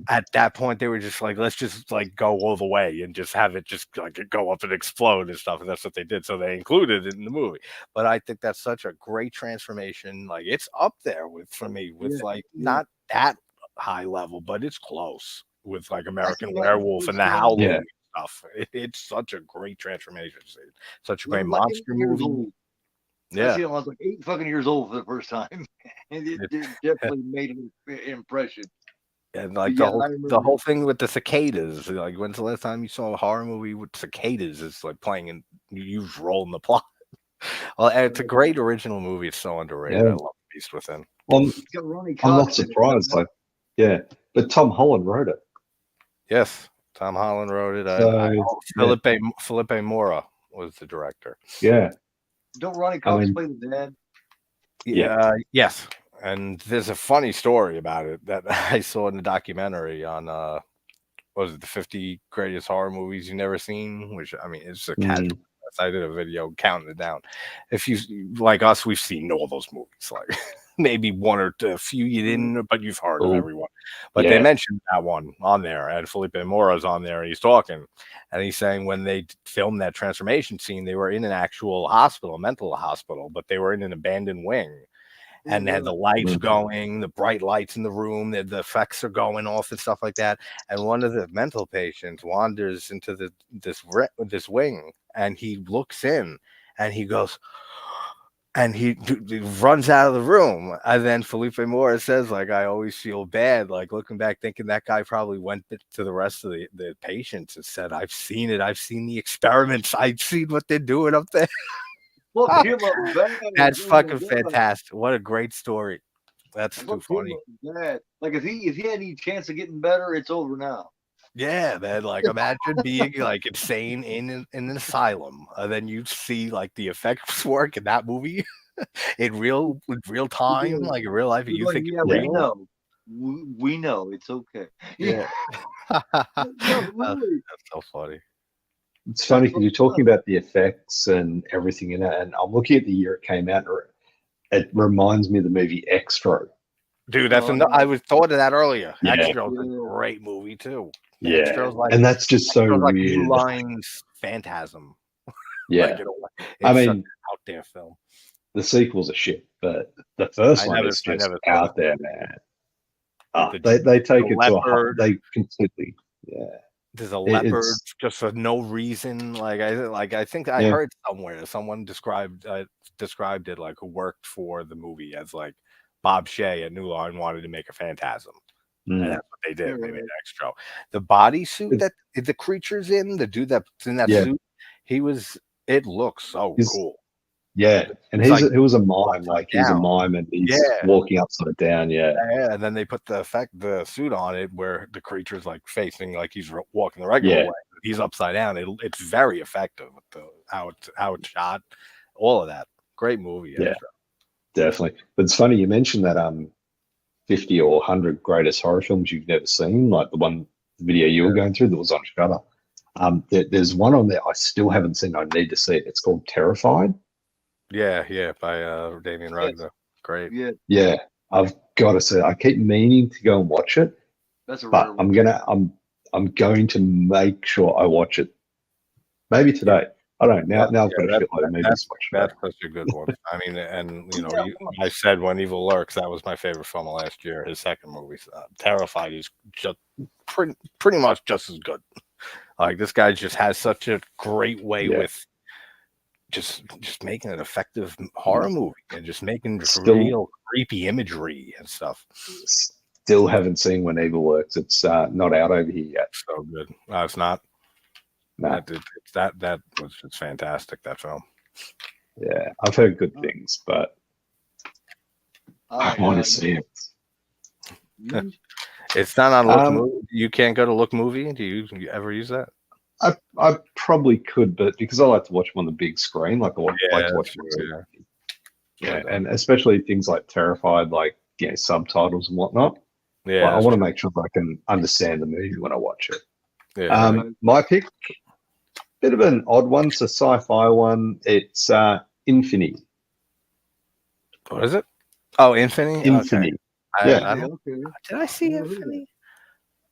at that point they were just like, let's just like go all the way and just have it just like go up and explode and stuff, and that's what they did. So they included it in the movie. But I think that's such a great transformation. Like it's up there with for me with like not that high level, but it's close with like American Werewolf and the Howling stuff. It's such a great transformation scene, such a great monster movie. I see him, I was like 8 fucking years old for the first time, and it definitely made an impression. And like the whole thing with the cicadas, like when's the last time you saw a horror movie with cicadas? It's like playing in huge role in the plot. Well, it's a great original movie. It's so underrated. I love Beast Within. I'm not surprised. Like, but Tom Holland wrote it. Yes, Tom Holland wrote it. Felipe Mora was the director. Yeah. Don't Ronnie Cox play the dad? Yeah. Yes. And there's a funny story about it that I saw in the documentary on what was it, the 50 greatest horror movies you've never seen, which I mean it's a casual. I did a video counting it down. If you like us, we've seen all those movies, like maybe one or a few you didn't, but you've heard of everyone. But they mentioned that one on there, and Felipe Mora's on there, and he's talking, and he's saying when they filmed that transformation scene, they were in an actual hospital, a mental hospital, but they were in an abandoned wing. And they had the lights going, the bright lights in the room, the effects are going off and stuff like that. And one of the mental patients wanders into this wing, and he looks in, and he goes, and he runs out of the room. And then Felipe Mora says, like, I always feel bad, like looking back, thinking that guy probably went to the rest of the patients and said, I've seen it. I've seen the experiments. I've seen what they're doing up there. That's fucking fantastic. What a great story. That's too funny. Like if he had any chance of getting better, it's over now. Yeah, man. Like imagine being like insane in an asylum, and then you see like the effects work in that movie in real time, like in real life. You think it's real? We know it's okay. Yeah. That's so funny. It's funny because you're talking about the effects and everything in it, and I'm looking at the year it came out. It reminds me of the movie Extra. Dude, I was thought of that earlier. Extra was a great movie too. Yeah, and that's just so weird. Like New Line's Phantasm. Yeah, I mean, an out there film. The sequels are shit, but the first one is just out there, man. They take it to they completely There's a leopard just for no reason. I think I heard somewhere someone described it like who worked for the movie as like Bob Shea at New Line wanted to make a Phantasm. And that's what they did. They made Extra. The bodysuit that the creature's in, the dude that's in that suit, it looks so cool. Yeah, and he was a mime, like he's a mime and he's walking upside down, and then they put the suit on it where the creature's like facing like he's walking the regular way. He's upside down. It's very effective with how it's shot, all of that. Great movie. Yeah, definitely. But it's funny you mentioned that 50 or 100 greatest horror films you've never seen, like the video you were going through that was on Shudder. There's one on there I still haven't seen. I need to see it. It's called Terrified. Yeah, by Damien Rugna. Great. Yeah, I've got to say, I keep meaning to go and watch it, that's a but rare one. I'm going to make sure I watch it. Maybe today. I don't know. Now I've got a shitload of movies to watch. That's such a good one. I mean, and I said When Evil Lurks, that was my favorite film of last year. His second movie, Terrified, is just pretty much just as good. Like, this guy just has such a great way with just making an effective horror movie and just making real creepy imagery and stuff. Still haven't seen When Evil Lurks. It's not out over here yet. So good. No, it's not. No. That was just fantastic, that film. Yeah, I've heard good things, but I want to see it. It's not on Look Movie. You can't go to Look Movie. Do you ever use that? I probably could, but because I like to watch them on the big screen, like I like to watch them. Yeah, and especially things like Terrified, like subtitles and whatnot. Yeah, I want to make sure that I can understand the movie when I watch it. Yeah. My pick, bit of an odd one. It's a sci-fi one. It's Infinity. What is it? Oh, Infinity. Infinity. Okay. Did I see Infinity?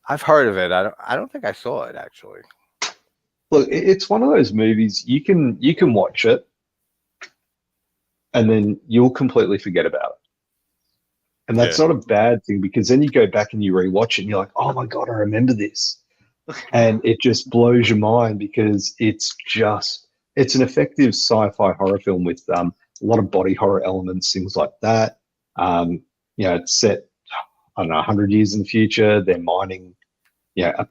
I've heard of it. I don't think I saw it actually. Look, it's one of those movies you can watch it, and then you'll completely forget about it. And that's not a bad thing, because then you go back and you rewatch it and you're like, oh my God, I remember this. And it just blows your mind, because it's an effective sci-fi horror film with a lot of body horror elements, things like that. It's set, I don't know, 100 years in the future. They're mining, a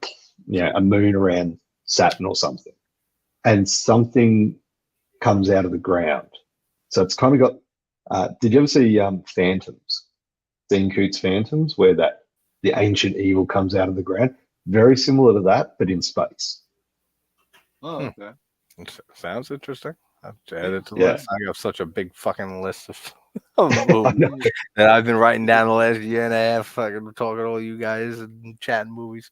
moon around Saturn or something, and something comes out of the ground. So it's kind of got. Did you ever see Phantoms? Dean Coote's Phantoms, where the ancient evil comes out of the ground. Very similar to that, but in space. Oh, okay. Sounds interesting. I've added to the list. I have such a big fucking list of movies that I've been writing down the last year and a half. Fucking talking to all you guys and chatting movies.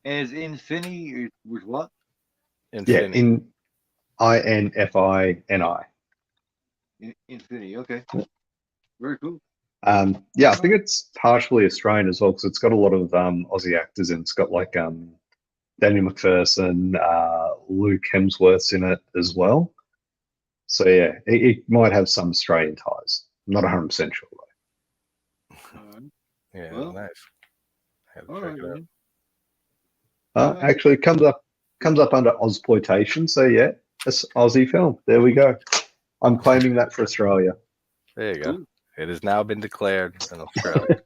And is Infinity with what? Infinity. Yeah, INFINI. Infinity. Okay. Very cool. I think it's partially Australian as well, because it's got a lot of Aussie actors in. It's got like Daniel McPherson, Luke Hemsworth's in it as well. So yeah, it might have some Australian ties. I'm not 100% sure though. Yeah, well, nice. I have to check it out. Actually, it comes up under Ozploitation. So yeah, it's Aussie film. There we go. I'm claiming that for Australia. There you go. Ooh. It has now been declared in Australia.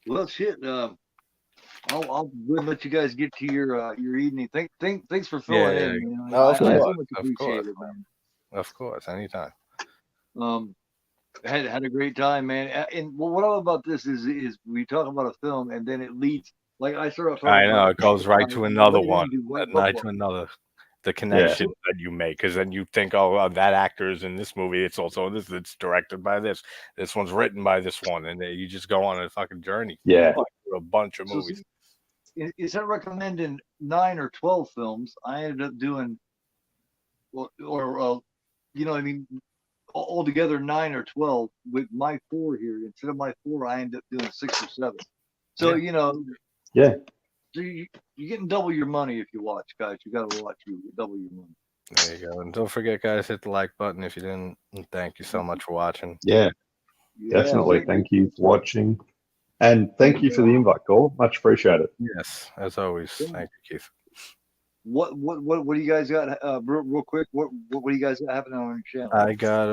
Well, shit. I'll go ahead and let you guys get to your evening. Thanks for filling in. Of course, anytime. Had a great time, man. And what I love about this is we talk about a film, and then it leads. Like I started talking. I know, it goes right to another one, right to another. The connection that you make, because then you think, oh, that actor is in this movie. It's also this. It's directed by this. This one's written by this one, and you just go on a fucking journey. Yeah, through a bunch of movies. Instead of recommending 9 or 12 films, I ended up doing, altogether 9 or 12 with my 4 here. Instead of my 4, I ended up doing 6 or 7. So So you're getting double your money if you watch, guys. You got to watch. You double your money. There you go. And don't forget, guys, hit the like button if you didn't. And thank you so much for watching. Yeah, definitely. Thank you for watching. And thank you for the invite, Cole. Much appreciated. Yes, as always. Thank you, Keith. What do you guys got? Real quick. What do you guys got happening on your channel? I got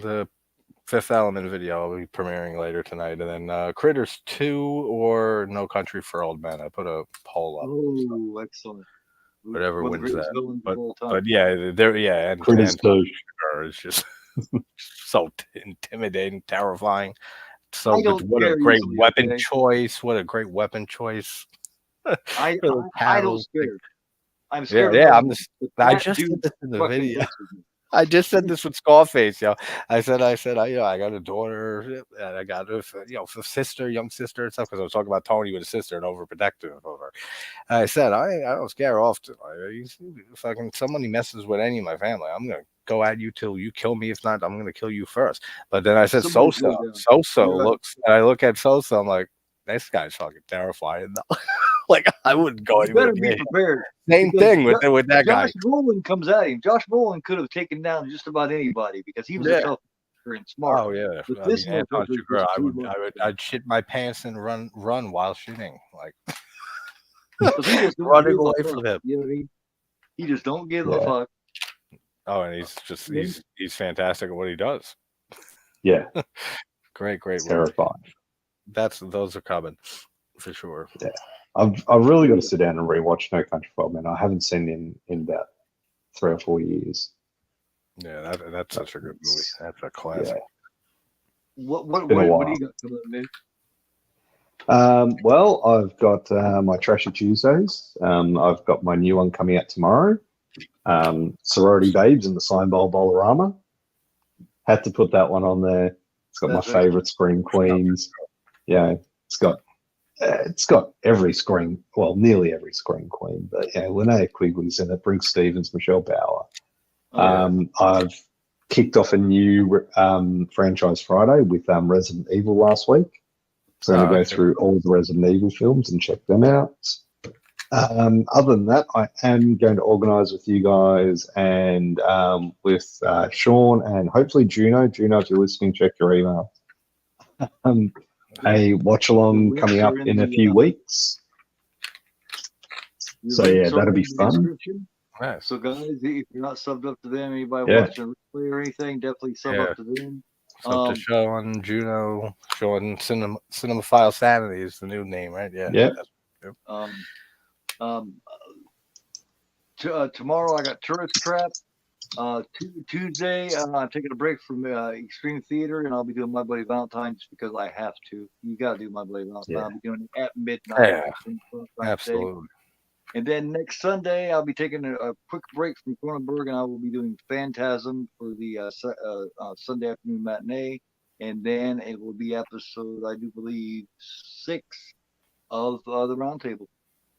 the Fifth Element video I'll be premiering later tonight, and then Critters 2 or No Country for Old Men. I put a poll up. Oh, excellent! Whatever wins that. But yeah, and Critters 2 is just so intimidating, terrifying. So what a great weapon choice! What a great weapon choice! I don't scare. I'm scared. Yeah. I just said this in the video. I just said this with Scarface, I said, I got a daughter, and I got a, sister, young sister, and stuff. Because I was talking about Tony with a sister and overprotective of I said, I don't scare often. Fucking somebody messes with any of my family, I'm gonna go at you till you kill me. If not, I'm gonna kill you first. But then I said, Sosa looks, and I look at Sosa. I'm like, this guy's fucking terrifying though. Like I wouldn't go You better anywhere. be prepared. Same thing with that guy. Josh Brolin comes at him. Josh Brolin could have taken down just about anybody because he was a tough and smart. Oh yeah, But I this mean, Anton Chigurh, I'd shit my pants and run while shooting, like running away from him. You know what I mean? He just don't give a fuck. Oh, and he's fantastic at what he does. Yeah, great. Terrifying. Those are coming for sure. Yeah, I've really got to sit down and rewatch No Country for Old Men. I haven't seen it in about 3 or 4 years. Yeah, that's such a good movie. That's a classic. Yeah. What do you got coming up, Nick? Well, I've got my Trashy Tuesdays. I've got my new one coming out tomorrow. Sorority Babes in the Sign Bowl Bolorama. Had to put that one on there. It's got my favorite Scream Queens. Yeah, it's got every Scream, well, nearly every Scream Queen. But yeah, Linnea Quigley's in it. Brink Stevens, Michelle Bauer. I've kicked off a new franchise Friday with Resident Evil last week. So I'm going to go through all the Resident Evil films and check them out. Other than that, I am going to organise with you guys and with Sean and hopefully Juno. Juno, if you're listening, check your email. A watch along coming up in a few weeks. So yeah, that'll be fun. Nice. So guys, if you're not subbed up to them, anybody watching a replay or anything, definitely sub up to them. Sub to Sean, Juno, Sean Cinemaphile Sanity is the new name, right? Yeah. Yeah. Tomorrow I got Tourist Trap. Tuesday I'm taking a break from Extreme Theater, and I'll be doing My Bloody Valentine just because I have to. You got to do My Bloody Valentine. Yeah. I'll be doing it at midnight. Yeah. Absolutely. And then next Sunday, I'll be taking a quick break from Cronenberg, and I will be doing Phantasm for the Sunday afternoon matinee. And then it will be episode, I do believe, 6 of the Roundtable.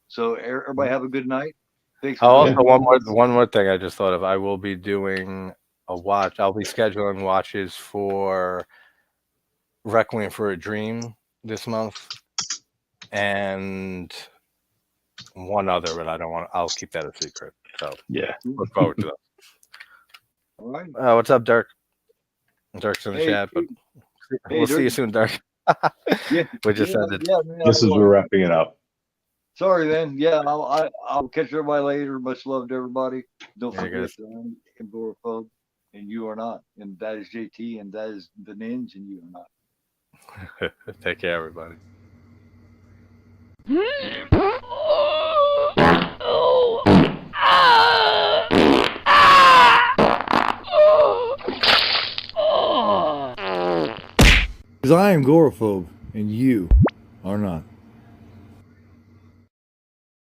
So everybody have a good night. Thanks. Also, one more thing I just thought of. I will be doing a watch. I'll be scheduling watches for Requiem for a Dream this month, and one other, but I'll keep that a secret. So yeah, look forward to that. All right. What's up, Dirk? Dirk's in the chat, but we'll see you soon, Dirk. We just ended. Just as we're wrapping it up. Sorry, man. Yeah, I'll catch everybody later. Much love to everybody. Don't forget, I'm agoraphobe, and you are not. And that is JT, and that is the Ninja, and you are not. Take care, everybody. Because I am agoraphobe, and you are not.